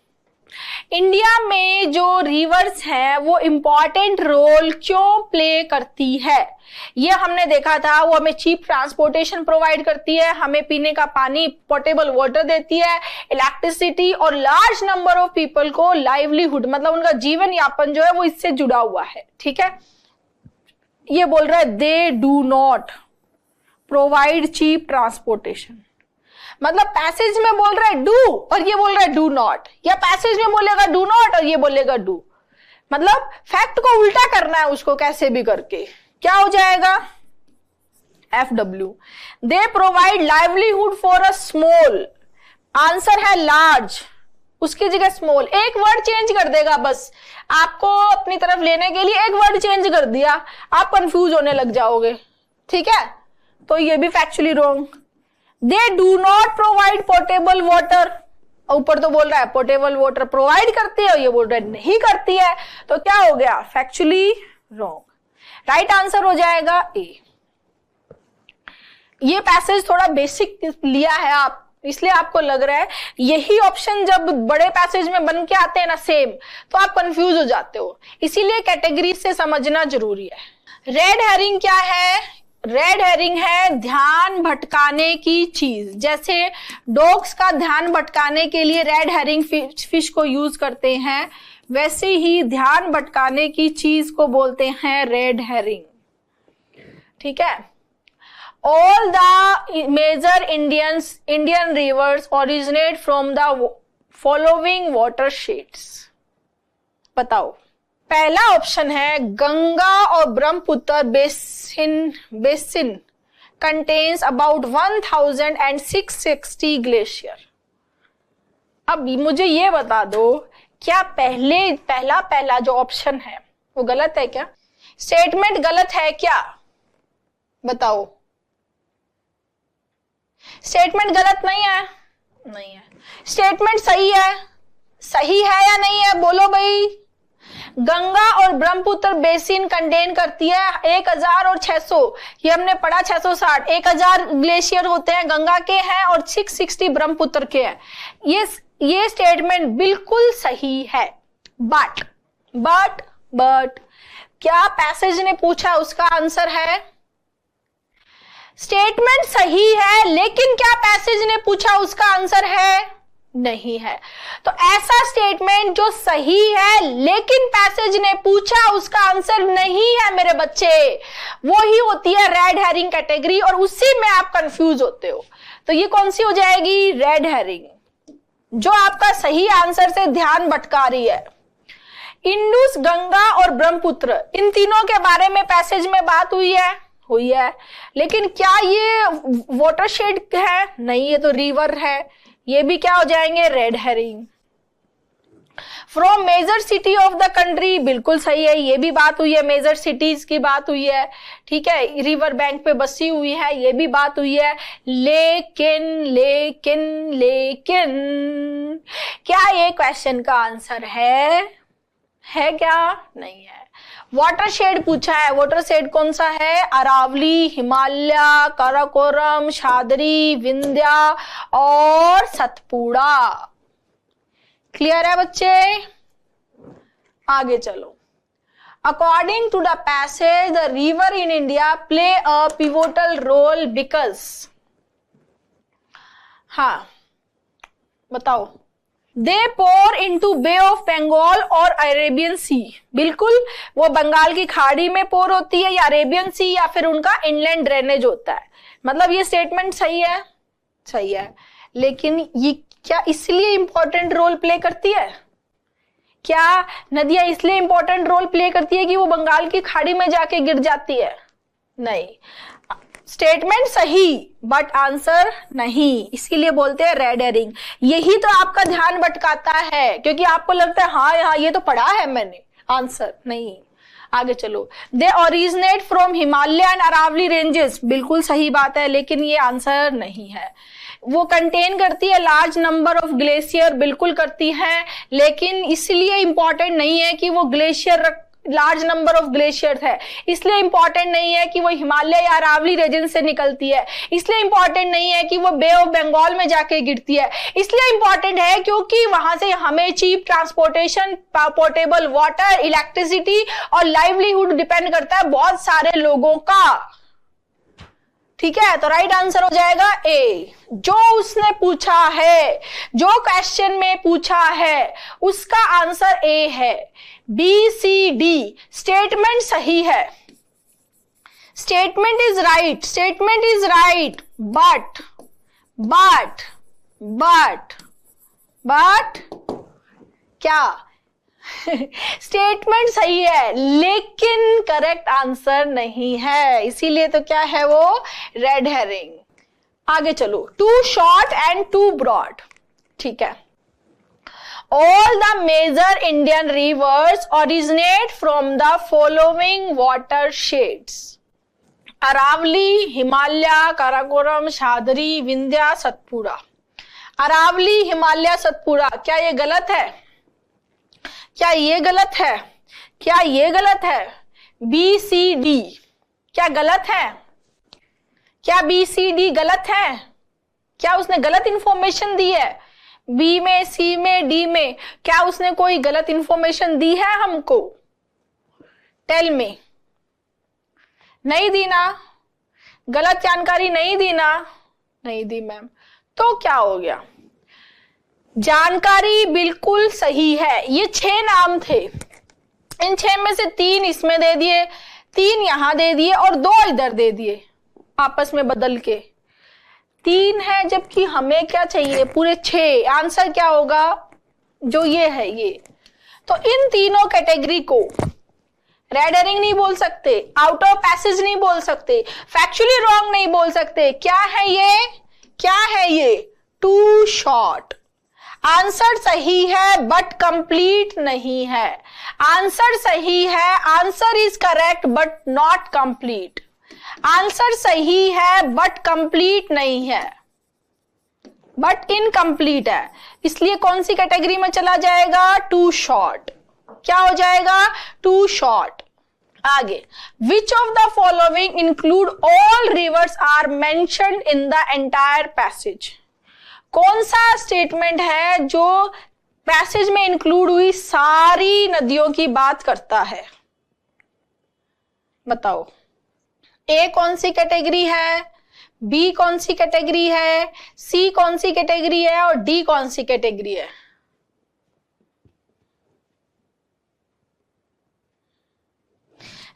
इंडिया में जो रिवर्स है वो इंपॉर्टेंट रोल क्यों प्ले करती है? ये हमने देखा था, वो हमें चीप ट्रांसपोर्टेशन प्रोवाइड करती है, हमें पीने का पानी पोर्टेबल वाटर देती है, इलेक्ट्रिसिटी, और लार्ज नंबर ऑफ पीपल को लाइवलीहुड मतलब उनका जीवन यापन जो है वो इससे जुड़ा हुआ है, ठीक है? ये बोल रहा है they do not provide cheap transportation, मतलब पैसेज में बोल रहा है डू और ये बोल रहा है डू नॉट, या पैसेज में बोलेगा डू नॉट और ये बोलेगा डू, मतलब फैक्ट को उल्टा करना है उसको कैसे भी करके। क्या हो जाएगा? FW। They provide livelihood for a small, answer है लार्ज, उसकी जगह स्मॉल, एक वर्ड चेंज कर देगा बस, आपको अपनी तरफ लेने के लिए एक वर्ड चेंज कर दिया, आप कंफ्यूज होने लग जाओगे, ठीक है? तो ये भी factually wrong. They do not provide portable water, ऊपर तो बोल रहा है पोर्टेबल वाटर प्रोवाइड करती है और ये बोल रहा है नहीं करती है, तो क्या हो गया? Factually wrong. राइट आंसर हो जाएगा ए। ये पैसेज थोड़ा बेसिक लिया है आप, इसलिए आपको लग रहा है, यही ऑप्शन जब बड़े पैसेज में बन के आते हैं ना सेम, तो आप कंफ्यूज हो जाते हो, इसीलिए कैटेगरी से समझना जरूरी है। रेड हेरिंग क्या है? रेड हेरिंग है ध्यान भटकाने की चीज, जैसे डॉग्स का ध्यान भटकाने के लिए रेड हेरिंग फिश को यूज करते हैं, वैसे ही ध्यान भटकाने की चीज को बोलते हैं रेड हेरिंग, ठीक है? All the major Indian rivers originate from the following watersheds. बताओ। पहला ऑप्शन है गंगा और Brahmaputra basin contains about 1660 glacier. अब मुझे ये बता दो, क्या पहला जो ऑप्शन है वो गलत है क्या? स्टेटमेंट गलत है क्या? बताओ। स्टेटमेंट गलत नहीं है? नहीं है। स्टेटमेंट सही है? सही है या नहीं है? बोलो भाई। गंगा और ब्रह्मपुत्र बेसिन कंटेन करती है 1000 और 600, ये हमने पढ़ा 660, 1000 ग्लेशियर होते हैं गंगा के हैं और 660 ब्रह्मपुत्र के हैं। ये स्टेटमेंट बिल्कुल सही है, बट क्या पैसेज ने पूछा उसका आंसर है? स्टेटमेंट सही है, लेकिन क्या पैसेज ने पूछा उसका आंसर है? नहीं है। तो ऐसा स्टेटमेंट जो सही है लेकिन पैसेज ने पूछा उसका आंसर नहीं है मेरे बच्चे, वो ही होती है रेड हेरिंग कैटेगरी, और उसी में आप कंफ्यूज होते हो। तो ये कौन सी हो जाएगी? रेड हेरिंग, जो आपका सही आंसर से ध्यान भटका रही है। इंडस, गंगा और ब्रह्मपुत्र, इन तीनों के बारे में पैसेज में बात हुई है, लेकिन क्या ये वाटरशेड है? नहीं, ये तो रिवर है। ये भी क्या हो जाएंगे? Red herring. From major city of the country, बिल्कुल सही है, ये भी बात हुई है, मेजर सिटीज की बात हुई है, ठीक है, रिवर बैंक पे बसी हुई है, ये भी बात हुई है। लेकिन लेकिन लेकिन क्या ये क्वेश्चन का आंसर है क्या? नहीं है। वाटरशेड पूछा है, वाटरशेड कौन सा है? अरावली, हिमालय, काराकोरम, शादरी, विंध्या और सतपुड़ा। क्लियर है बच्चे? आगे चलो। According to the passage, the river in India play a pivotal role because, हाँ बताओ। They pour into bay of Bengal और अरेबियन सी, बिल्कुल, वो बंगाल की खाड़ी में पोर होती है, या अरेबियन सी, या फिर उनका इनलैंड ड्रेनेज होता है। मतलब ये स्टेटमेंट सही है, सही है, लेकिन ये क्या इसलिए इंपॉर्टेंट रोल प्ले करती है? क्या नदियां इसलिए इंपॉर्टेंट रोल प्ले करती है कि वो बंगाल की खाड़ी में जाके गिर जाती है? नहीं, स्टेटमेंट सही बट आंसर नहीं, इसीलिए बोलते हैं रेड हेरिंग। यही तो आपका ध्यान भटकाता है, क्योंकि आपको लगता है हाँ ये तो पढ़ा है मैंने, आंसर नहीं। आगे चलो। They originate from Himalaya and Aravalli ranges, बिल्कुल सही बात है, लेकिन ये आंसर नहीं है। वो कंटेन करती है लार्ज नंबर ऑफ ग्लेशियर, बिल्कुल करती है, लेकिन इसलिए इंपॉर्टेंट नहीं है कि वो glacier large number of glacier है, इसलिए इंपॉर्टेंट नहीं है कि वो हिमालय या अरावली रीजन से निकलती है, इसलिए इंपॉर्टेंट नहीं है कि वो बे ऑफ बंगाल में जाके गिरती है, इसलिए इंपॉर्टेंट है क्योंकि वहां से हमें cheap transportation, portable water, electricity और लाइवलीहुड डिपेंड करता है बहुत सारे लोगों का। ठीक है, तो राइट आंसर हो जाएगा ए। जो उसने पूछा है, जो क्वेश्चन में पूछा है, उसका आंसर ए है। बी सी डी स्टेटमेंट सही है, statement is right, statement is right, but क्या स्टेटमेंट सही है लेकिन करेक्ट आंसर नहीं है, इसीलिए तो क्या है वो रेड हेरिंग। आगे चलो। Too short and too broad, ठीक है। All the major Indian rivers originate from the following watersheds: Aravalli, Himalaya, Karakoram, शादरी, Vindhya, Satpura. Aravalli, Himalaya, Satpura, क्या ये गलत है? क्या ये गलत है? क्या ये गलत है? बी सी डी क्या गलत है? क्या बी सी डी गलत है? क्या उसने गलत इंफॉर्मेशन दी है? बी में, सी में, डी में क्या उसने कोई गलत इंफॉर्मेशन दी है हमको? टेल में। नहीं दी ना? गलत जानकारी नहीं दी ना? नहीं दी मैम। तो क्या हो गया? जानकारी बिल्कुल सही है। ये 6 नाम थे, इन 6 में से 3 इसमें दे दिए, 3 यहां दे दिए और 2 इधर दे दिए आपस में बदल के। 3 है, जबकि हमें क्या चाहिए? पूरे 6। आंसर क्या होगा? जो ये है ये। तो इन तीनों कैटेगरी को रेड हेरिंग नहीं बोल सकते, आउट ऑफ पैसेज नहीं बोल सकते, फैक्चुअली रॉन्ग नहीं बोल सकते। क्या है ये? क्या है ये? To short. आंसर सही है बट कंप्लीट नहीं है। आंसर सही है, answer is correct but not complete. Answer सही है बट कंप्लीट नहीं है, बट इनकम्प्लीट है, इसलिए कौन सी कैटेगरी में चला जाएगा? Too short. क्या हो जाएगा? Too short. आगे। Which of the following include all rivers are mentioned in the entire passage? कौन सा स्टेटमेंट है जो पैसेज में इंक्लूड हुई सारी नदियों की बात करता है? बताओ, ए कौन सी कैटेगरी है, बी कौन सी कैटेगरी है, सी कौन सी कैटेगरी है और डी कौन सी कैटेगरी है?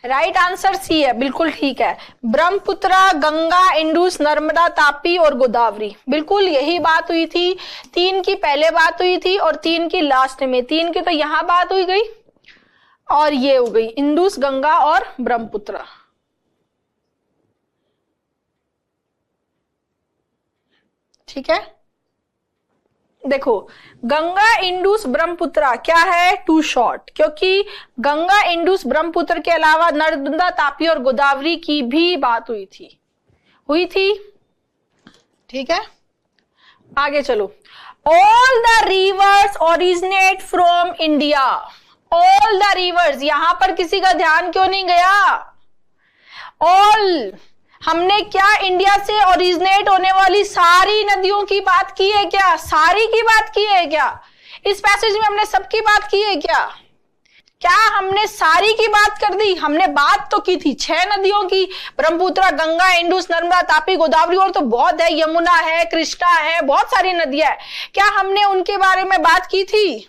राइट आंसर सी है, बिल्कुल ठीक है। ब्रह्मपुत्रा, गंगा, इंडस, नर्मदा, तापी और गोदावरी, बिल्कुल यही बात हुई थी। 3 की पहले बात हुई थी और 3 की लास्ट में। 3 की तो यहां बात हुई गई और ये हो गई इंडस, गंगा और ब्रह्मपुत्रा। ठीक है, देखो गंगा, इंडस, ब्रह्मपुत्रा क्या है, टू शॉर्ट, क्योंकि गंगा, इंडस, ब्रह्मपुत्र के अलावा नर्मदा, तापी और गोदावरी की भी बात हुई थी। ठीक है, आगे चलो। All the reverse originate from India. All the reverse, यहां पर किसी का ध्यान क्यों नहीं गया? ऑल, हमने क्या इंडिया से ओरिजिनेट होने वाली सारी नदियों की बात की है क्या? सारी की बात की है क्या? इस पैसेज में हमने सबकी बात की है क्या? क्या हमने सारी की बात कर दी? हमने बात तो की थी 6 नदियों की, ब्रह्मपुत्र, गंगा, इंडस, नर्मदा, तापी, गोदावरी, और तो बहुत है, यमुना है, कृष्णा है, बहुत सारी नदियां है। क्या हमने उनके बारे में बात की थी?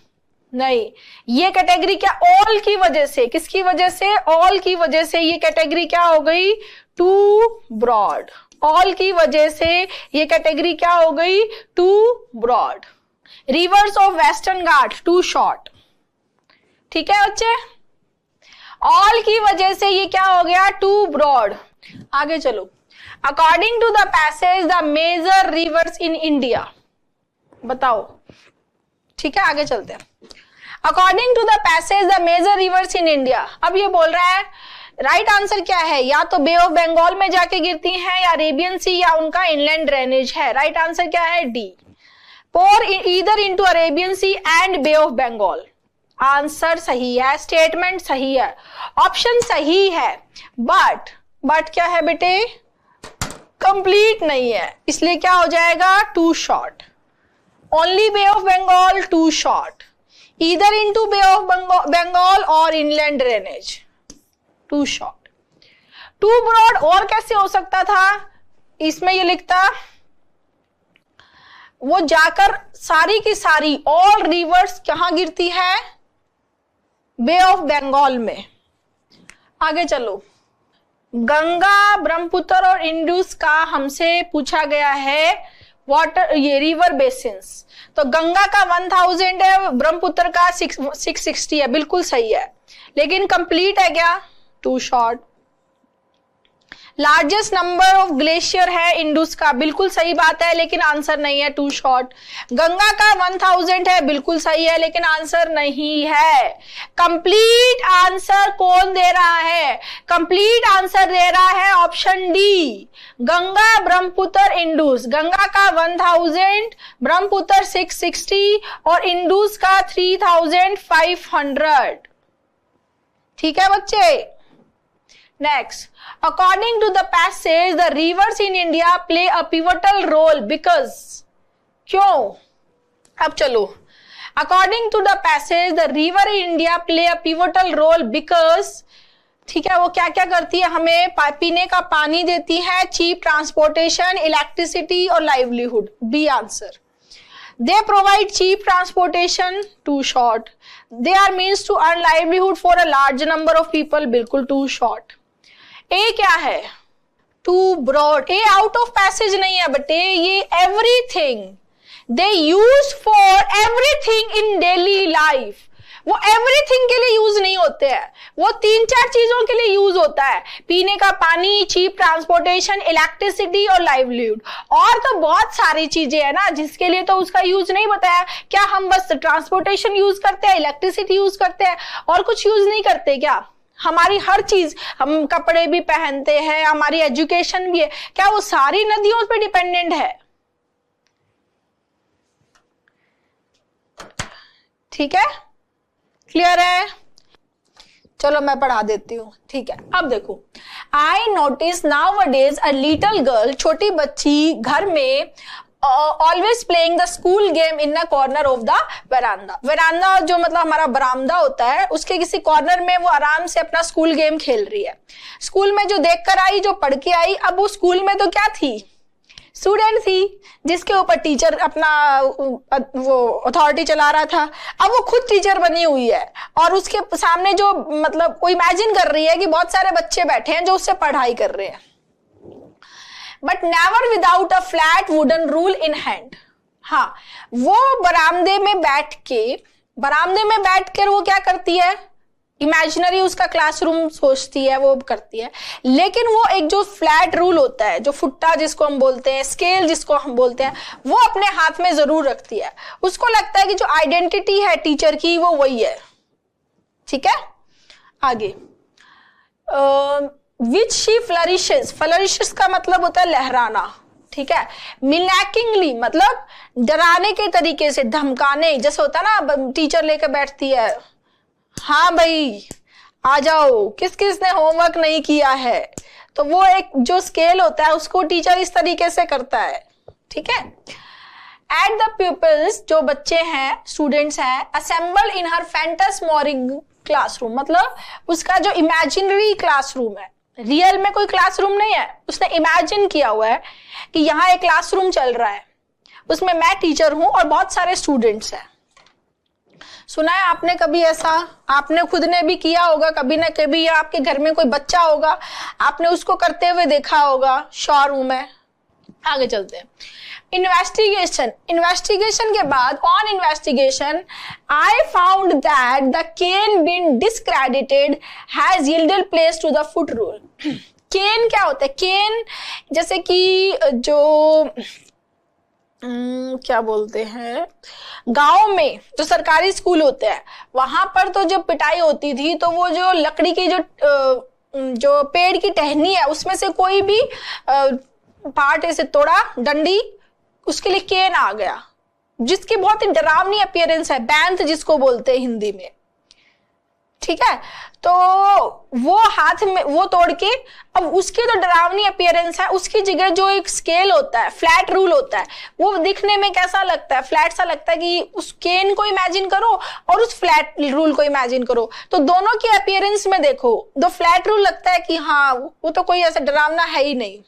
नहीं। ये कैटेगरी क्या, ऑल की वजह से, किसकी वजह से? ऑल की वजह से ये कैटेगरी क्या हो गई, टू ब्रॉड। ऑल की वजह से ये कैटेगरी क्या हो गई, too broad. Rivers of western Ghat, too short. ठीक है बच्चे, ऑल की वजह से ये क्या हो गया, टू ब्रॉड। आगे चलो। According to the passage the major rivers in India, बताओ। ठीक है, आगे चलते हैं। According to the passage the major rivers in India, अब ये बोल रहा है राइट आंसर क्या है, या तो बे ऑफ बंगाल में जाके गिरती हैं, या अरेबियन सी, या उनका इनलैंड ड्रेनेज है। राइट आंसर क्या है, D, pour either into Arabian sea and bay of Bengal. Answer सही है, स्टेटमेंट सही है, ऑप्शन सही है, बट क्या है बेटे, कंप्लीट नहीं है, इसलिए क्या हो जाएगा, too short. Only bay of Bengal, too short, either into bay of Bengal और inland drainage, too short. Too broad और कैसे हो सकता था, इसमें ये लिखता, वो जाकर सारी की सारी ऑल रिवर्स कहां गिरती है, बे ऑफ बंगाल में। आगे चलो। गंगा, ब्रह्मपुत्र और इंडस का हमसे पूछा गया है वाटर, ये रिवर बेसिन्स। तो गंगा का 1000 है, ब्रह्मपुत्र का 660 है, बिल्कुल सही है, लेकिन कंप्लीट है क्या, too short. Largest number of glacier है इंडस का, बिल्कुल सही बात है, लेकिन आंसर नहीं है, टू शॉर्ट। गंगा का 1000 है, बिल्कुल सही है, लेकिन आंसर नहीं है। कंप्लीट आंसर कौन दे रहा है, कंप्लीट आंसर दे रहा है option D, Ganga, Brahmaputra, Indus. Ganga का 1000, ब्रह्मपुत्र 660 और इंडस का 3500। ठीक है बच्चे, next. According to the passage, the rivers in India play a pivotal role because, क्यों? अब चलो। According to the passage, the river in India play a pivotal role because, ठीक है, वो क्या क्या करती है, हमें पीने का पानी देती है, चीप ट्रांसपोर्टेशन, इलेक्ट्रिसिटी और livelihood. B answer. They provide cheap transportation, too short. They are means to earn livelihood for a large number of people, बिल्कुल too short. ए क्या है, too broad. A out of passage नहीं है but ये everything, they use for everything in daily life. वो everything के लिए use नहीं होते हैं, वो 3-4 चीजों के लिए यूज होता है, पीने का पानी, चीप ट्रांसपोर्टेशन, इलेक्ट्रिसिटी और लाइवलीहुड। और तो बहुत सारी चीजें है ना जिसके लिए तो उसका यूज नहीं बताया। क्या हम बस ट्रांसपोर्टेशन यूज करते हैं, इलेक्ट्रिसिटी यूज करते हैं और कुछ यूज नहीं करते क्या? हमारी हर चीज, हम कपड़े भी पहनते हैं, हमारी एजुकेशन भी है, क्या वो सारी नदियों पर डिपेंडेंट है? ठीक है, क्लियर है? चलो मैं पढ़ा देती हूँ। ठीक है, अब देखो। I notice now a days a little girl, छोटी बच्ची घर में always playing the school game in a corner of the veranda. Veranda जो मतलब हमारा बरामदा होता है, उसके किसी कॉर्नर में वो आराम से अपना स्कूल गेम खेल रही है। स्कूल में जो देख कर आई, जो पढ़ के आई, अब वो स्कूल में तो क्या थी, स्टूडेंट थी, जिसके ऊपर टीचर अपना वो अथॉरिटी चला रहा था। अब वो खुद टीचर बनी हुई है और उसके सामने जो मतलब वो इमेजिन कर रही है कि बहुत सारे बच्चे बैठे हैं जो उससे पढ़ाई कर रहे हैं, but never without a flat wooden rule in hand. हाँ, वो बरामदे में बैठ कर वो क्या करती है, इमेजिनरी उसका क्लासरूम सोचती है, वो करती है, लेकिन वो एक जो फ्लैट रूल होता है, जो फुट्टा जिसको हम बोलते हैं, स्केल जिसको हम बोलते हैं, वो अपने हाथ में जरूर रखती है। उसको लगता है कि जो आइडेंटिटी है टीचर की वो वही है। ठीक है, आगे विच शी फ्लरिशेस। फ्लरिशेस का मतलब होता है लहराना। ठीक है, मिलैकिंगली मतलब डराने के तरीके से, धमकाने, जैसे होता है ना टीचर लेकर बैठती है, हाँ भाई आ जाओ, किस किस ने होमवर्क नहीं किया है, तो वो एक जो स्केल होता है उसको टीचर इस तरीके से करता है। ठीक है, एट द पीपल्स, जो बच्चे हैं, स्टूडेंट्स हैं, असेंबल इन हर फैंटास्मोरिक क्लासरूम, मतलब उसका जो इमेजिनरी क्लासरूम है, रियल में कोई क्लासरूम नहीं है, उसने इमेजिन किया हुआ है कि यहाँ एक क्लासरूम चल रहा है, उसमें मैं टीचर हूं और बहुत सारे स्टूडेंट्स हैं। सुना है आपने कभी ऐसा, आपने खुद ने भी किया होगा कभी ना कभी, या आपके घर में कोई बच्चा होगा, आपने उसको करते हुए देखा होगा, श्योर हूं मैं। आगे चलते हैं। इन्वेस्टिगेशन के बाद, on investigation I found that the cane been discredited has yielded place to the foot rule. Cane क्या होता है, केन जैसे कि जो क्या बोलते हैं, गांव में जो सरकारी स्कूल होते हैं वहां पर तो जब पिटाई होती थी तो वो जो लकड़ी की जो पेड़ की टहनी है उसमें से कोई भी पार्ट ऐसे तोड़ा, डंडी, उसके लिए केन आ गया, जिसकी बहुत ही डरावनी अपीयरेंस है, बैंत जिसको बोलते हैं हिंदी में। ठीक है, तो वो हाथ में वो तोड़ के, अब उसकी तो डरावनी अपीयरेंस है, उसकी जगह जो एक स्केल होता है, फ्लैट रूल होता है, वो दिखने में कैसा लगता है, फ्लैट सा लगता है कि उस केन को इमेजिन करो और उस फ्लैट रूल को इमेजिन करो, तो दोनों की अपीयरेंस में देखो, तो फ्लैट रूल लगता है कि हाँ वो तो कोई ऐसा डरावना है ही नहीं।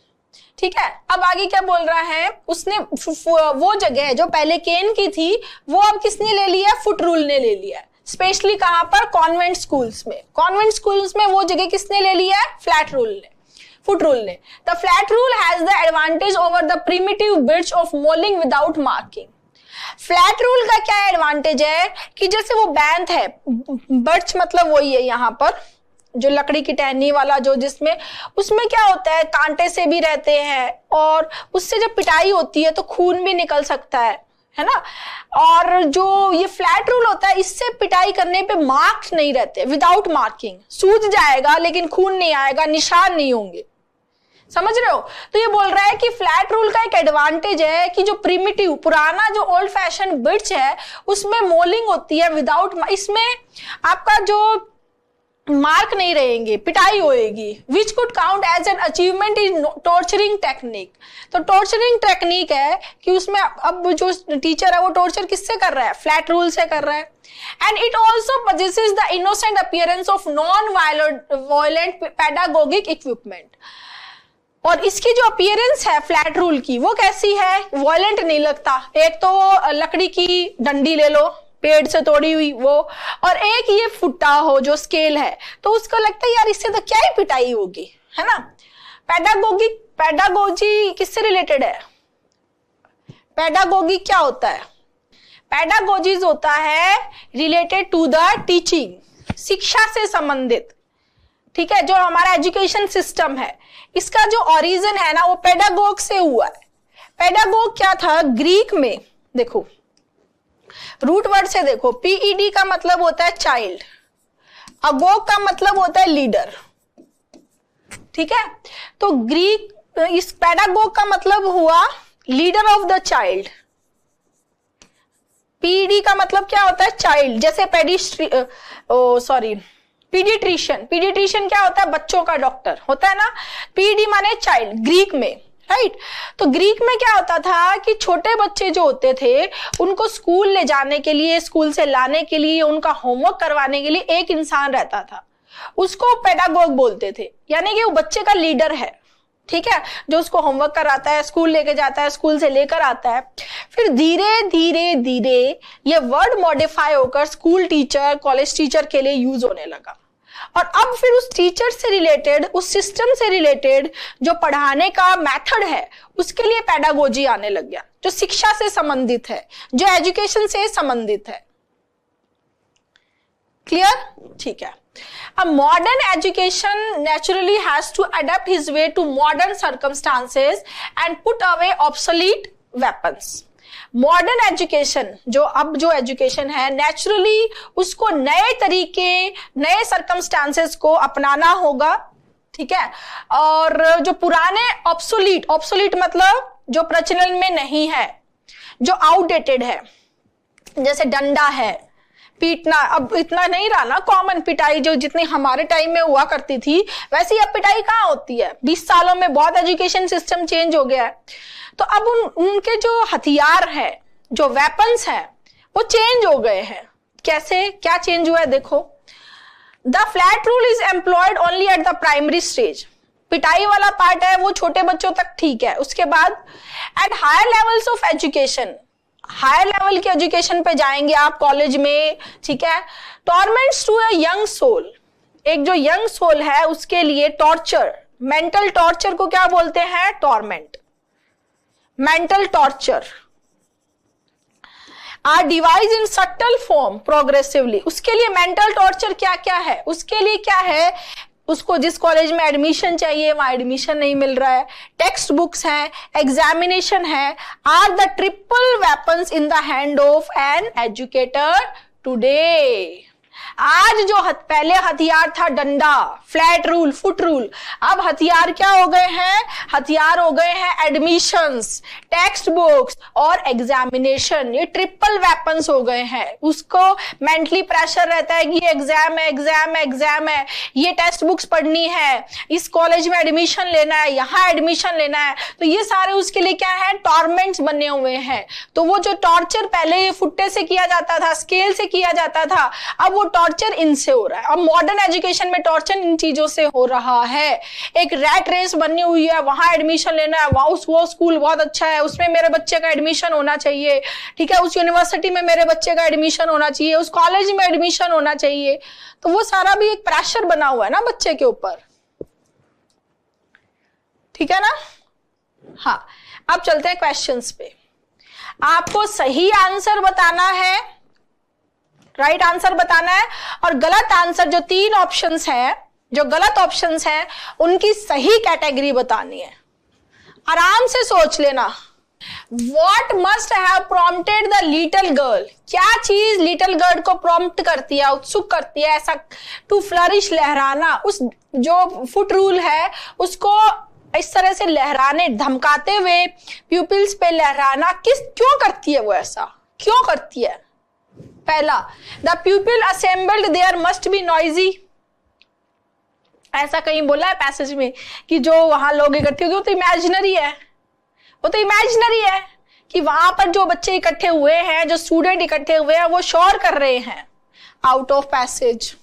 ठीक है, अब आगे क्या बोल रहा है, उसने वो जगह जो पहले केन की थी वो अब किसने ले लिया, फुट रूल ने ले लिया। स्पेशली कहां पर, कॉन्वेंट स्कूल्स में। कॉन्वेंट स्कूल्स में वो जगह किसने ले लिया है, फ्लैट रूल ने, फुट रूल ने। The flat rule has the advantage over the primitive bits of moulding without marking. Flat rule का क्या एडवांटेज है कि जैसे वो बैंत है, बर्च मतलब वही है यहाँ पर, जो लकड़ी की टहनी वाला, जो जिसमें उसमें क्या होता है, कांटे से भी रहते हैं और उससे जब पिटाई होती है तो खून भी निकल सकता है ना। और जो ये फ्लैट रूल होता है, इससे पिटाई करने पे मार्क्स नहीं रहते, विदाउट मार्किंग, सूज जाएगा लेकिन खून नहीं आएगा, निशान नहीं होंगे। समझ रहे हो, तो ये बोल रहा है कि फ्लैट रूल का एक एडवांटेज है कि जो प्रिमिटिव, पुराना जो ओल्ड फैशन बिट्स है उसमें मोलिंग होती है विदाउट, इसमें आपका जो मार्क नहीं रहेंगे, पिटाई होएगी, which could count as an achievement in torturing technique. तो टॉर्चरिंग टेक्निक है कि उसमें अब जो टीचर है वो टॉर्चर किससे कर रहा है, फ्लैट रूल से कर रहा है। And it also possesses the innocent appearance of non violent pedagogic equipment. और इसकी जो अपीयरेंस है फ्लैट रूल की, वो कैसी है, वायलेंट नहीं लगता। एक तो लकड़ी की डंडी ले लो, पेड़ से तोड़ी हुई वो, और एक ये फुट्टा हो जो स्केल है, तो उसको लगता है यार इससे तो क्या ही पिटाई होगी, है ना। पेडागोजी किससे रिलेटेड है, पेडागोगी क्या होता है, पेडागोजीज होता है रिलेटेड टू द टीचिंग, शिक्षा से संबंधित। ठीक है, जो हमारा एजुकेशन सिस्टम है इसका जो ओरिजिन है ना वो पेडागोग से हुआ है। पेडागोग क्या था, ग्रीक में देखो, रूट वर्ड से देखो, पीईडी का मतलब होता है चाइल्ड, अगोग का मतलब होता है लीडर। ठीक है, तो ग्रीक, इस पेडागोग का मतलब हुआ leader of the child. PED का मतलब क्या होता है, चाइल्ड, जैसे पीडियाट्रिशियन। पीडियाट्रिशियन क्या होता है, बच्चों का डॉक्टर होता है ना। पीईडी माने चाइल्ड, ग्रीक में राइट। तो ग्रीक में क्या होता था कि छोटे बच्चे जो होते थे उनको स्कूल ले जाने के लिए, स्कूल से लाने के लिए, उनका होमवर्क करवाने के लिए एक इंसान रहता था, उसको पेडागोग बोलते थे, यानी कि वो बच्चे का लीडर है, ठीक है, जो उसको होमवर्क कराता है, स्कूल लेके जाता है, स्कूल से लेकर आता है। फिर धीरे धीरे धीरे ये वर्ड मॉडिफाई होकर स्कूल टीचर, कॉलेज टीचर के लिए यूज होने लगा। और अब फिर उस टीचर से रिलेटेड, उस सिस्टम से रिलेटेड जो पढ़ाने का मेथड है उसके लिए पेडागोजी आने लग गया, जो शिक्षा से संबंधित है, जो एजुकेशन से संबंधित है। क्लियर? ठीक है। A modern education naturally has to adapt his way to modern circumstances and put away obsolete weapons. Modern education, जो एजुकेशन है, नेचुरली उसको नए तरीके, नए सर्कमस्टांसेस को अपनाना होगा, ठीक है। और जो पुराने ऑब्सोलीट मतलब जो प्रचलन में नहीं है, जो आउटडेटेड है, जैसे डंडा है, पीटना, अब इतना नहीं रहा ना कॉमन पिटाई जो जितनी हमारे टाइम में हुआ करती थी, वैसी अब पिटाई कहाँ होती है। 20 सालों में बहुत एजुकेशन सिस्टम चेंज हो गया है। तो अब उनके जो हथियार है, जो वेपन्स हैं, वो चेंज हो गए हैं। कैसे, क्या चेंज हुआ है देखो। The flat rule is employed only at the primary stage. पिटाई वाला पार्ट है वो छोटे बच्चों तक ठीक है, उसके बाद at higher levels of education, higher level के एजुकेशन पे जाएंगे आप कॉलेज में, ठीक है। Torments to a young soul, एक जो यंग सोल है उसके लिए टॉर्चर, मेंटल टॉर्चर को क्या बोलते हैं? Torment. Mental torture are devised in subtle form progressively. उसके लिए मेंटल टॉर्चर क्या क्या है? उसके लिए क्या है, उसको जिस कॉलेज में एडमिशन चाहिए वहां एडमिशन नहीं मिल रहा है, टेक्स्ट बुक्स हैं, एग्जामिनेशन है, are the triple weapons in the hand of an educator today. आज जो पहले हथियार था डंडा, फ्लैट रूल, फुट रूल, अब हथियार क्या हो गए हैं? हथियार हो गए हैं एडमिशंस, टेक्स्ट बुक्स और एग्जामिनेशन। ये ट्रिपल वेपन्स हो गए हैं। उसको मेंटली प्रेशर रहता है कि एग्जाम है, एग्जाम है, एग्जाम है, ये टेक्स्ट बुक्स पढ़नी है, इस कॉलेज में एडमिशन लेना है, यहाँ एडमिशन लेना है। तो ये सारे उसके लिए क्या है? टॉर्मेंट्स बने हुए हैं। तो वो जो टॉर्चर पहले फुट्टे से किया जाता था, स्केल से किया जाता था, अब वो टॉर्चर इनसे हो रहा है। अब मॉडर्न एजुकेशन में टॉर्चर इन चीजों से हो रहा है। एक रैट रेस बनी हुई है, वहां एडमिशन लेना है, वहां वो स्कूल बहुत अच्छा है, उसमें मेरे बच्चे का एडमिशन होना चाहिए, ठीक है, उस यूनिवर्सिटी में मेरे बच्चे का एडमिशन होना चाहिए, उस कॉलेज में एडमिशन होना चाहिए। तो वो सारा भी एक प्रेशर बना हुआ है ना बच्चे के ऊपर, ठीक है ना। हाँ, अब चलते हैं क्वेश्चंस पे। आपको सही आंसर बताना है, राइट आंसर बताना है, और गलत आंसर, जो 3 ऑप्शंस हैं, जो गलत ऑप्शंस हैं, उनकी सही कैटेगरी बतानी है। आराम से सोच लेना। What must have prompted the little girl? क्या चीज लिटिल गर्ल को प्रॉम्प्ट करती है, उत्सुक करती है ऐसा टू फ्लरिश, लहराना। उस जो फुट रूल है उसको इस तरह से लहराने, धमकाते हुए प्यूपिल्स पे लहराना, क्यों करती है वो ऐसा, क्यों करती है? पहला, the pupil assembled there must be noisy. ऐसा कहीं बोला है पैसेज में कि जो वहां लोग इकट्ठे हुए, वो तो इमेजिनरी है, वो तो इमेजिनरी है कि वहां पर जो बच्चे इकट्ठे हुए हैं, जो स्टूडेंट इकट्ठे हुए हैं, वो शोर कर रहे हैं। आउट ऑफ पैसेज,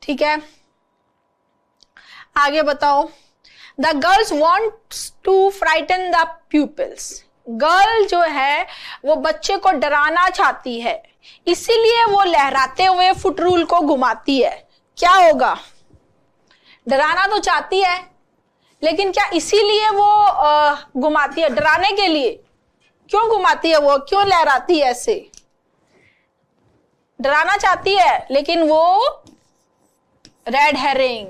ठीक है। आगे बताओ। The girls wants to frighten the pupils. Girl जो है वो बच्चे को डराना चाहती है, इसीलिए वो लहराते हुए फुट रूल को घुमाती है। क्या होगा? डराना तो चाहती है, लेकिन क्या इसीलिए वो घुमाती है? डराने के लिए। क्यों घुमाती है वो, क्यों लहराती है ऐसे? डराना चाहती है, लेकिन वो रेड हेरिंग,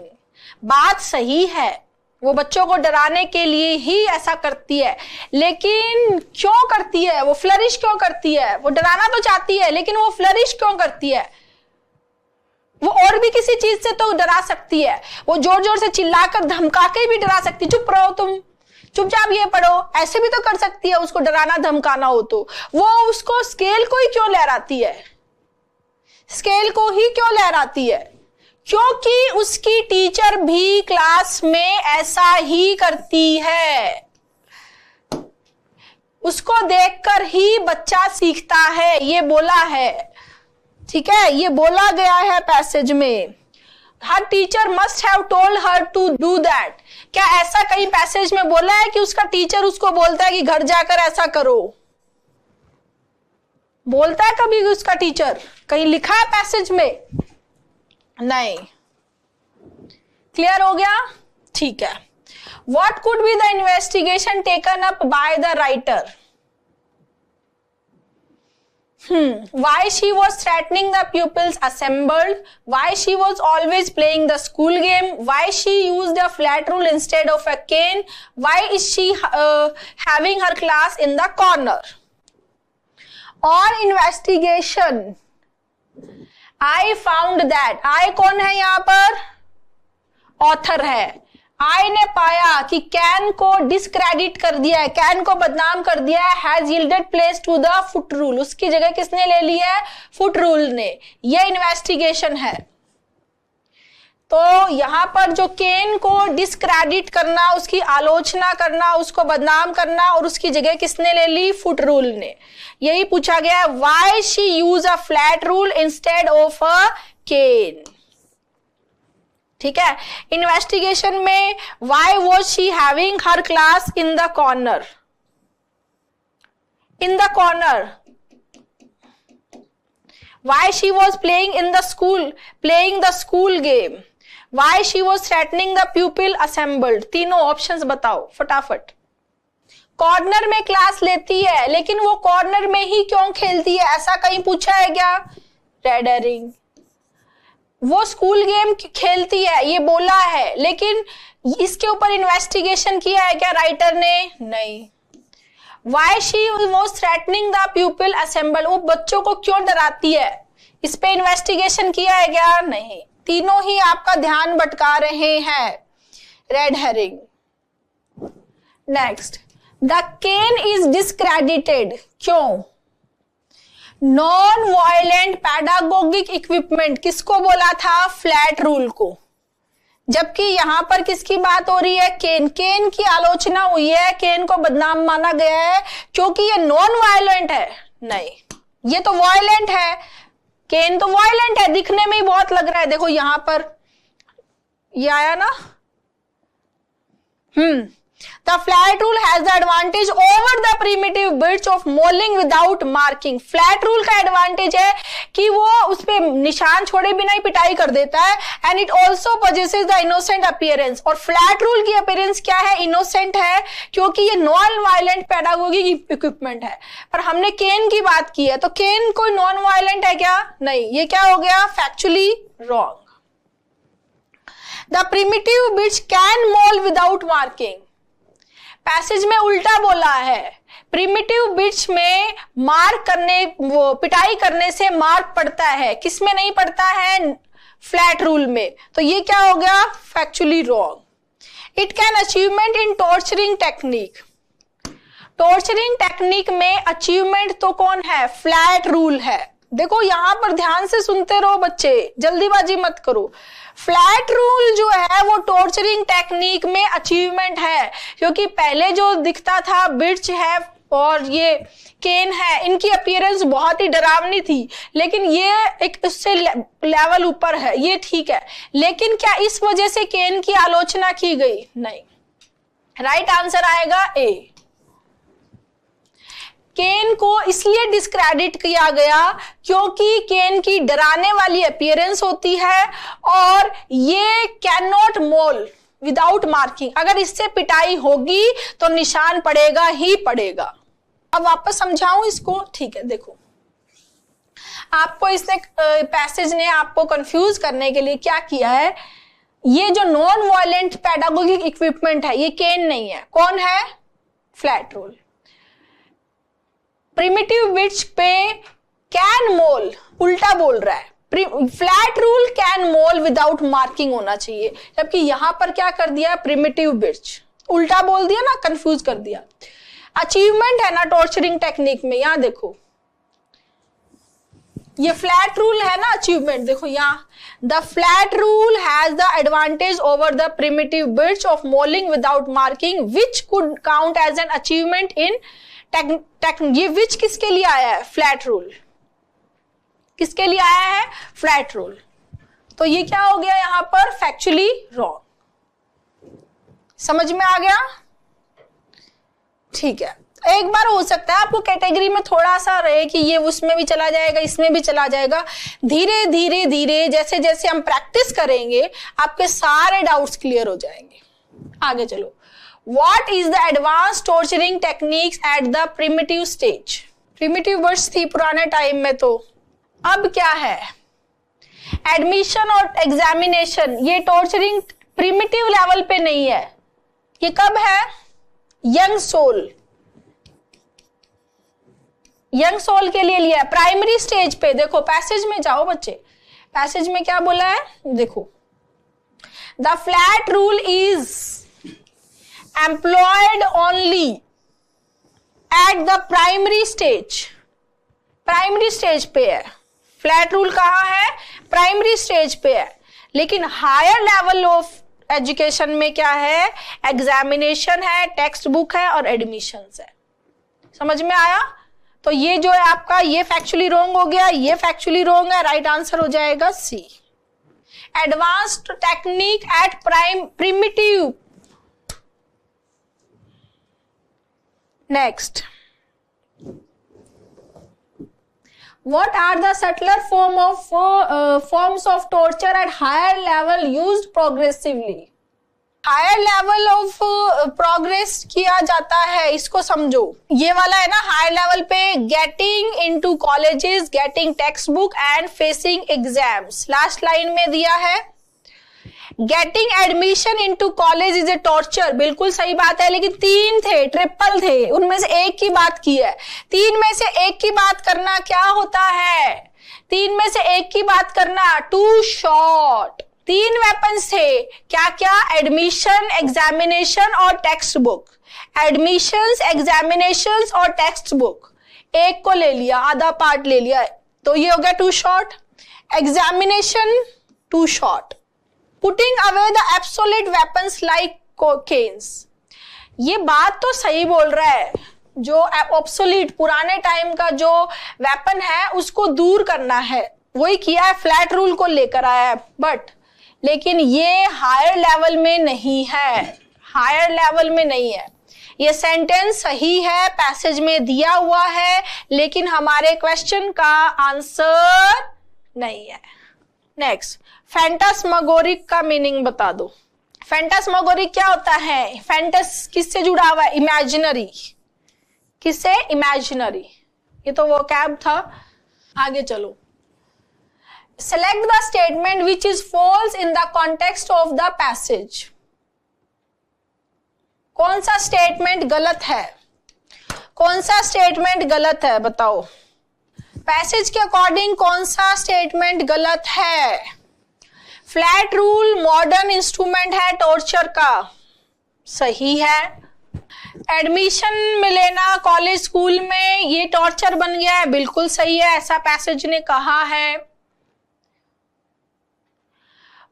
बात सही है, वो बच्चों को डराने के लिए ही ऐसा करती है। लेकिन क्यों करती है? वो फ्लरिश क्यों करती है? वो डराना तो चाहती है, लेकिन वो फ्लरिश क्यों करती है? वो और भी किसी चीज से तो डरा सकती है, वो जोर जोर से चिल्लाकर धमका के भी डरा सकती है, चुप रहो तुम, चुपचाप ये पढ़ो, ऐसे भी तो कर सकती है। उसको डराना धमकाना हो तो वो उसको स्केल को ही क्यों लहराती है? स्केल को ही क्यों लहराती है? क्योंकि उसकी टीचर भी क्लास में ऐसा ही करती है। उसको देखकर ही बच्चा सीखता है, ये बोला है, ठीक है, ये बोला गया है पैसेज में। हर teacher must have told her to do that. क्या ऐसा कहीं पैसेज में बोला है कि उसका टीचर उसको बोलता है कि घर जाकर ऐसा करो? बोलता है कभी उसका टीचर? कहीं लिखा है पैसेज में? नहीं। क्लियर हो गया? ठीक है। What could be the investigation taken up by the writer? Why she was threatening the pupils assembled? Why she was always playing the school game? Why she used a flat rule instead of a cane? Why is she having her class in the corner? On investigation, I found that. I कौन है यहाँ पर? Author है। आई ने पाया कि can को discredit कर दिया है, कैन को बदनाम कर दिया है, has yielded place to the foot rule. उसकी जगह किसने ले ली है? फुट रूल ने। ये इन्वेस्टिगेशन है। तो यहां पर जो केन को डिस्क्रेडिट करना, उसकी आलोचना करना, उसको बदनाम करना, और उसकी जगह किसने ले ली? फुट रूल ने। यही पूछा गया है, why she use a flat rule instead of a cane. ठीक है। इन्वेस्टिगेशन में why was she having her class in the corner? In the corner. Why she was playing in the school, playing the school game. Why she was threatening the pupil assembled. तीनों options बताओ फटाफट। Corner में class लेती है, लेकिन वो corner में ही क्यों खेलती है? ऐसा कहीं पूछा है क्या? Red herring. वो स्कूल गेम खेलती है, ये बोला है, लेकिन इसके ऊपर इन्वेस्टिगेशन किया है क्या राइटर ने? नहीं। Why she was threatening the pupil assembled? वो बच्चों को क्यों डराती है? इस पे इन्वेस्टिगेशन किया है क्या? नहीं। तीनों ही आपका ध्यान भटका रहे हैं। Red herring. Next, the cane is discredited. क्यों? नॉन वायलेंट पैडागोगिक इक्विपमेंट किसको बोला था? फ्लैट रूल को। जबकि यहां पर किसकी बात हो रही है? केन। केन की आलोचना हुई है, केन को बदनाम माना गया है क्योंकि ये नॉन वायलेंट है। नहीं, ये तो वायलेंट है। केन तो वायलेंट है, दिखने में ही बहुत लग रहा है। देखो यहां पर ये आया ना। The flat rule has the advantage over the primitive bits of mauling without marking. Flat rule का advantage है कि वो उस पे निशान छोड़े बिना ही पिटाई कर देता है, and it also possesses the innocent appearance. और flat rule की appearance क्या है? innocent है, क्योंकि ये non violent pedagogic equipment है। पर हमने केन की बात की है, तो केन कोई non violent है क्या? नहीं। ये क्या हो गया? factually wrong. The primitive bits can maul without marking. Passage में उल्टा बोला है। प्रिमिटिव बिट्स में मार्क करने, वो पिटाई करने से मार्क पड़ता है, किसमें नहीं पड़ता है? फ्लैट रूल में। तो ये क्या हो गया? Factually wrong. It can achievement in torturing technique. Torturing technique में अचीवमेंट तो कौन है? फ्लैट रूल है। देखो यहां पर ध्यान से सुनते रहो बच्चे, जल्दीबाजी मत करो। फ्लैट रूल जो है वो टॉर्चरिंग टेक्निक में अचीवमेंट है, क्योंकि पहले जो दिखता था बिट्स है और ये केन है, इनकी अपीयरेंस बहुत ही डरावनी थी, लेकिन ये एक उससे लेवल ऊपर है, ये ठीक है। लेकिन क्या इस वजह से केन की आलोचना की गई? नहीं। राइट आंसर आएगा ए। केन को इसलिए डिस्क्रेडिट किया गया क्योंकि केन की डराने वाली अपीयरेंस होती है और ये can not mole without marking. अगर इससे पिटाई होगी तो निशान पड़ेगा ही पड़ेगा। अब वापस समझाऊं इसको? ठीक है। देखो आपको इसने पैसेज ने आपको कंफ्यूज करने के लिए क्या किया है, ये जो नॉन वायलेंट पैडागोगिक इक्विपमेंट है ये केन नहीं है। कौन है? Flat rule. प्रिमिटिव बिट्स पे कैन मोल उल्टा बोल रहा है। Flat rule can mole without marking होना चाहिए, जबकि यहां पर क्या कर दिया? प्रिमिटिव बिट्स उल्टा बोल दिया ना, कंफ्यूज कर दिया। अचीवमेंट है ना टॉर्चरिंग टेक्निक में, यहां देखो ये फ्लैट रूल है ना अचीवमेंट, देखो यहाँ the flat rule has the advantage over the primitive bits of mauling without marking which could count as an achievement in ये विच किसके लिए आया है? फ्लैट रूल किसके लिए आया है? Flat rule. तो ये क्या हो गया यहां पर? Factually wrong. समझ में आ गया? ठीक है, एक बार हो सकता है आपको कैटेगरी में थोड़ा सा रहे कि ये उसमें भी चला जाएगा, इसमें भी चला जाएगा। धीरे धीरे धीरे जैसे जैसे हम प्रैक्टिस करेंगे आपके सारे डाउट्स क्लियर हो जाएंगे। आगे चलो। What is the advanced torturing techniques at the primitive stage? Primitive words थी पुराने टाइम में, तो अब क्या है? एडमिशन और एग्जामिनेशन। ये टॉर्चरिंग प्रिमिटिव लेवल पे नहीं है, ये कब है? यंग सोल, यंग सोल के लिए लिया है। प्राइमरी स्टेज पे देखो, पैसेज में जाओ बच्चे, पैसेज में क्या बोला है देखो। The flat rule is employed only at the primary stage। Primary stage पे है फ्लैट रूल। कहाँ है? प्राइमरी स्टेज पे है। लेकिन हायर लेवल ऑफ एजुकेशन में क्या है? एग्जामिनेशन है, टेक्स्ट बुक है और एडमिशंस है। समझ में आया? तो ये जो है आपका, ये फैक्चुअली रॉन्ग हो गया, ये फैक्चुअली रॉन्ग है। राइट आंसर हो जाएगा C. Advanced technique at primitive. Next, what are the subtler forms of torture at higher level used progressively? Higher level of progress किया जाता है, इसको समझो। ये वाला है ना हायर लेवल पे, getting into colleges, getting text book and facing exams. Last line में दिया है getting admission into college is a torture. बिल्कुल सही बात है, लेकिन तीन थे, ट्रिपल थे, उनमें से एक की बात की है। तीन में से एक की बात करना क्या होता है? तीन में से एक की बात करना टू शॉर्ट। तीन वेपन्स थे, क्या क्या? एडमिशन, एग्जामिनेशन और टेक्स्ट बुक। एडमिशंस, एग्जामिनेशंस और टेक्स्ट बुक। एक को ले लिया, आधा पार्ट ले लिया, तो ये हो गया too short. Examination too short. Putting away the absolute weapons like canes. ये बात तो सही बोल रहा है, जो एब्सोल्यूट पुराने टाइम का जो वेपन है उसको दूर करना है, वही किया है, फ्लैट रूल को लेकर आया है। बट लेकिन ये हायर लेवल में नहीं है, हायर लेवल में नहीं है। ये सेंटेंस सही है, पैसेज में दिया हुआ है, लेकिन हमारे क्वेश्चन का आंसर नहीं है। नेक्स्ट, फैंटास्मगोरिक का मीनिंग बता दो। फैंटास्मगोरिक क्या होता है? फैंटस किससे जुड़ा हुआ है? इमेजिनरी। किससे? इमेजिनरी। ये तो वो कैब था। आगे चलो। Select the statement which is falls in the context of the passage. कौन सा स्टेटमेंट गलत है? कौन सा स्टेटमेंट गलत है बताओ। पैसेज के अकॉर्डिंग कौन सा स्टेटमेंट गलत है? फ्लैट रूल मॉडर्न इंस्ट्रूमेंट है टॉर्चर का, सही है। एडमिशन में लेना कॉलेज स्कूल में ये टॉर्चर बन गया है, बिल्कुल सही है, ऐसा पैसेज ने कहा है।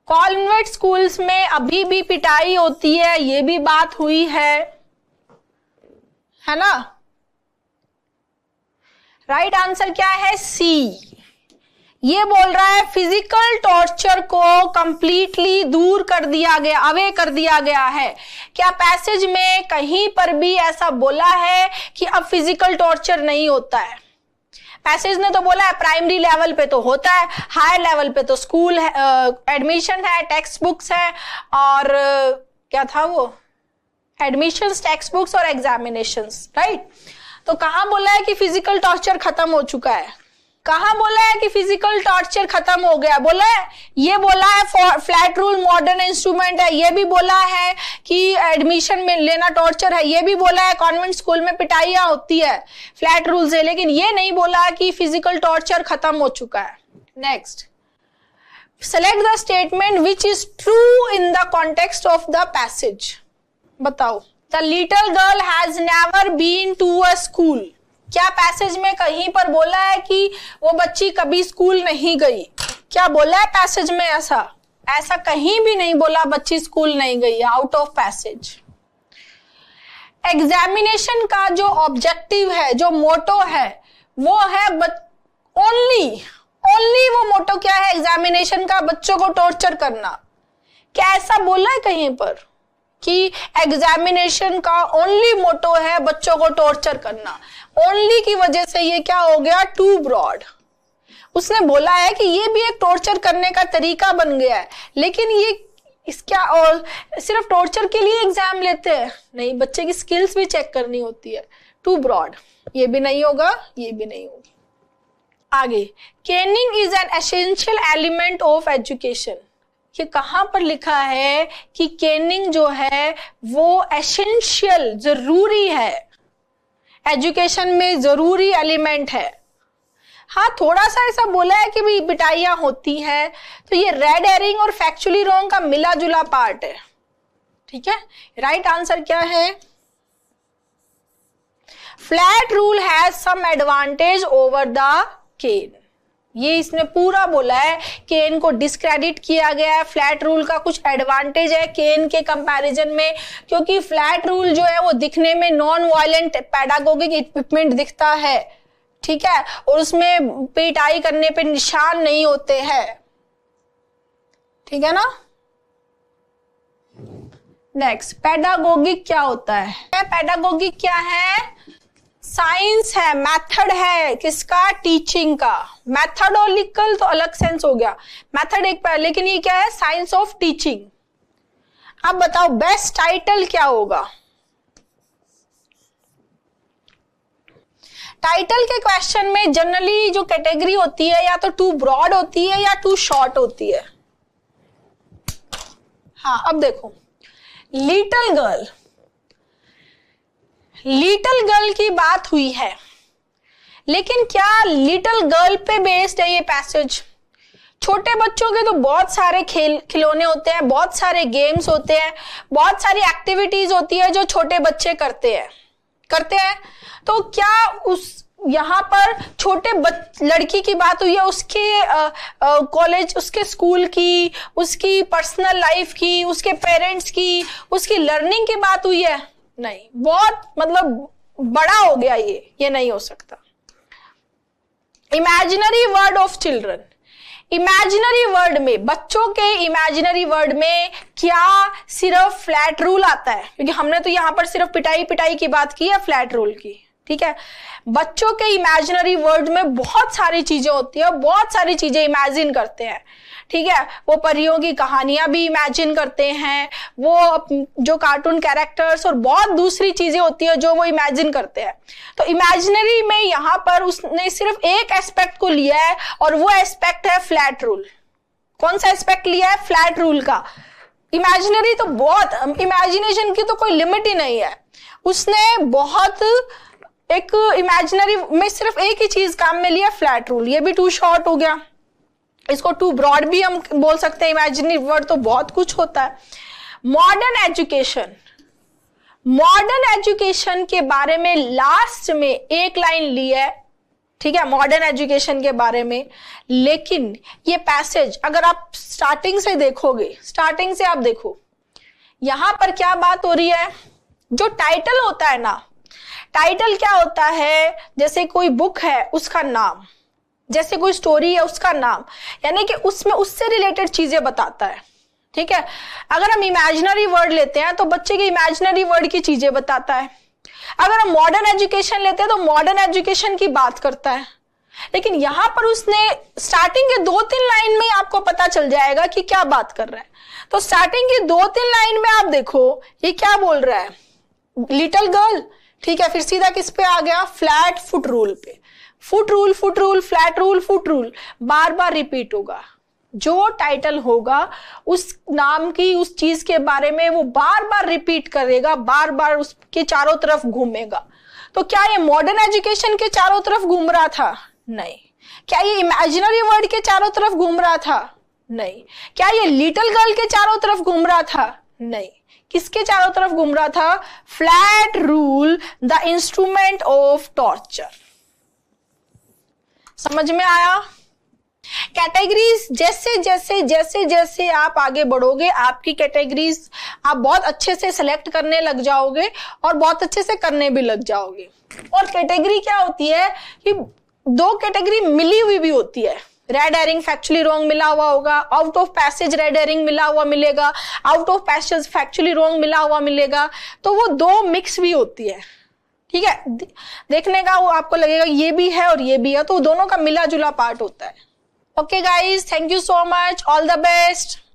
कॉन्वेंट स्कूल्स में अभी भी पिटाई होती है, ये भी बात हुई है ना। राइट आंसर क्या है? सी। ये बोल रहा है फिजिकल टॉर्चर को कंप्लीटली दूर कर दिया गया, अवे कर दिया गया है। क्या पैसेज में कहीं पर भी ऐसा बोला है कि अब फिजिकल टॉर्चर नहीं होता है? पैसेज ने तो बोला है प्राइमरी लेवल पे तो होता है, हायर लेवल पे तो स्कूल है, एडमिशन है, टेक्स्ट बुक्स है और क्या था वो, एडमिशंस, टेक्स्ट बुक्स और एग्जामिनेशंस, राइट। तो कहां बोला है कि फिजिकल टॉर्चर खत्म हो चुका है? कहां बोला है कि फिजिकल टॉर्चर खत्म हो गया? बोला है, ये बोला है फ्लैट रूल मॉडर्न इंस्ट्रूमेंट है, ये भी बोला है कि एडमिशन में लेना टॉर्चर है, ये भी बोला है कॉन्वेंट स्कूल में पिटाइयां होती है फ्लैट रूल से, लेकिन ये नहीं बोला कि फिजिकल टॉर्चर खत्म हो चुका है। Next, select the statement which is true in the context of the passage. बताओ। The little girl has never been to a school. क्या पैसेज में कहीं पर बोला है कि वो बच्ची कभी स्कूल नहीं गई? क्या बोला है पैसेज में? ऐसा कहीं भी नहीं बोला बच्ची स्कूल नहीं गई, आउट ऑफ पैसेज। एग्जामिनेशन का जो ऑब्जेक्टिव है, जो मोटो है, वो है ओनली वो मोटो क्या है एग्जामिनेशन का? बच्चों को टॉर्चर करना। क्या ऐसा बोला है कहीं पर कि एग्जामिनेशन का ओनली मोटो है बच्चों को टॉर्चर करना? ओनली की वजह से ये क्या हो गया? Too broad. उसने बोला है कि ये भी एक टॉर्चर करने का तरीका बन गया है, लेकिन ये इसका और सिर्फ टॉर्चर के लिए एग्जाम लेते हैं? नहीं, बच्चे की स्किल्स भी चेक करनी होती है। टू ब्रॉड, ये भी नहीं होगा, ये भी नहीं होगा। आगे, Canning is an essential element of education. ये कहां पर लिखा है कि केनिंग जो है वो एसेंशियल, जरूरी है, एजुकेशन में जरूरी एलिमेंट है। हाँ, थोड़ा सा ऐसा बोला है कि भी पिटाइयां होती है, तो ये रेड एरिंग और फैक्चुअली रॉन्ग का मिला जुला पार्ट है। ठीक है, राइट आंसर क्या है? Flat rule has some advantage over the cane. ये इसने पूरा बोला है, केन को डिस्क्रेडिट किया गया है, फ्लैट रूल का कुछ एडवांटेज है केन के कंपैरिजन में, क्योंकि फ्लैट रूल जो है वो दिखने में नॉन वायलेंट पैडागोगिक इक्विपमेंट दिखता है। ठीक है, और उसमें पिटाई करने पे निशान नहीं होते हैं। ठीक है ना। नेक्स्ट, पैडागोगिक क्या होता है? पैडागोगिक क्या है? साइंस है, मेथड है, किसका? टीचिंग का। मैथडोलॉजिकल तो अलग सेंस हो गया, मेथड एक पर, लेकिन ये क्या है? Science of teaching. अब बताओ बेस्ट टाइटल क्या होगा? टाइटल के क्वेश्चन में जनरली जो कैटेगरी होती है या तो टू ब्रॉड होती है या टू शॉर्ट होती है। हाँ, अब देखो, लिटिल गर्ल, लिटिल गर्ल की बात हुई है, लेकिन क्या लिटिल गर्ल पे बेस्ड है ये पैसेज? छोटे बच्चों के तो बहुत सारे खिलौने होते हैं, बहुत सारे गेम्स होते हैं, बहुत सारी एक्टिविटीज होती है जो छोटे बच्चे करते हैं। तो क्या उस यहाँ पर छोटे लड़की की बात हुई है, उसके कॉलेज, उसके स्कूल की, उसकी पर्सनल लाइफ की, उसके पेरेंट्स की, उसकी लर्निंग की बात हुई है? नहीं, बहुत मतलब बड़ा हो गया ये नहीं हो सकता। Imaginary word of children, imaginary word में, बच्चों के इमेजिनरी वर्ड में क्या सिर्फ फ्लैट रूल आता है? क्योंकि हमने तो यहां पर सिर्फ पिटाई की बात की है, फ्लैट रूल की। ठीक है, बच्चों के इमेजिनरी वर्ड में बहुत सारी चीजें होती है, बहुत सारी चीजें इमेजिन करते हैं। ठीक है, वो परियों की कहानियां भी इमेजिन करते हैं, वो जो कार्टून कैरेक्टर्स और बहुत दूसरी चीजें होती है जो वो इमेजिन करते हैं। तो इमेजिनरी में यहाँ पर उसने सिर्फ एक एस्पेक्ट को लिया है, और वो एस्पेक्ट है फ्लैट रूल। कौन सा एस्पेक्ट लिया है? फ्लैट रूल का। इमेजिनरी तो बहुत, इमेजिनेशन की तो कोई लिमिट ही नहीं है। उसने बहुत एक इमेजिनरी में सिर्फ एक ही चीज काम में लिया, फ्लैट रूल। ये भी टू शॉर्ट हो गया, इसको टू ब्रॉड भी हम बोल सकते हैं। इमेजिनरी वर्ड तो बहुत कुछ होता है। मॉडर्न एजुकेशन, मॉडर्न एजुकेशन के बारे में लास्ट में एक लाइन ली है। ठीक है, मॉडर्न एजुकेशन के बारे में, लेकिन ये पैसेज अगर आप स्टार्टिंग से देखोगे, स्टार्टिंग से आप देखो, यहां पर क्या बात हो रही है? जो टाइटल होता है ना, टाइटल क्या होता है? जैसे कोई बुक है उसका नाम, जैसे कोई स्टोरी है उसका नाम, यानी कि उसमें उससे रिलेटेड चीजें बताता है। ठीक है, अगर हम इमेजिनरी वर्ड लेते हैं तो बच्चे के इमेजिनरी वर्ड की चीजें बताता है। अगर हम मॉडर्न एजुकेशन लेते हैं तो मॉडर्न एजुकेशन की बात करता है। लेकिन यहां पर उसने स्टार्टिंग के 2-3 लाइन में आपको पता चल जाएगा कि क्या बात कर रहा है। तो स्टार्टिंग की 2-3 लाइन में आप देखो ये क्या बोल रहा है? Little girl. ठीक है, फिर सीधा किस पे आ गया? फ्लैट फुट रूल पे। Foot rule, foot rule, flat rule, foot rule, बार बार रिपीट होगा। जो टाइटल होगा उस नाम की, उस चीज के बारे में वो बार बार रिपीट करेगा, बार बार उसके चारों तरफ घूमेगा। तो क्या ये मॉडर्न एजुकेशन के चारों तरफ घूम रहा था? नहीं। क्या ये इमेजिनरी वर्ड के चारों तरफ घूम रहा था? नहीं। क्या ये लिटिल गर्ल के चारों तरफ घूम रहा था? नहीं। किसके चारों तरफ घूम रहा था? Flat rule, the instrument of torture. समझ में आया? कैटेगरीज जैसे जैसे जैसे जैसे आप आगे बढ़ोगे, आपकी कैटेगरीज आप बहुत अच्छे से सिलेक्ट करने लग जाओगे और बहुत अच्छे से करने भी लग जाओगे। और कैटेगरी क्या होती है कि दो कैटेगरी मिली हुई भी होती है। रेड एरिंग फैक्चुअली रॉन्ग मिला हुआ होगा, out of passage red herring मिला हुआ मिलेगा, out of passage factually wrong मिला हुआ मिलेगा। तो वो दो मिक्स भी होती है, ठीक है। देखने का वो आपको लगेगा ये भी है और ये भी है, तो दोनों का मिला जुला पार्ट होता है। Okay guys, thank you so much, all the best.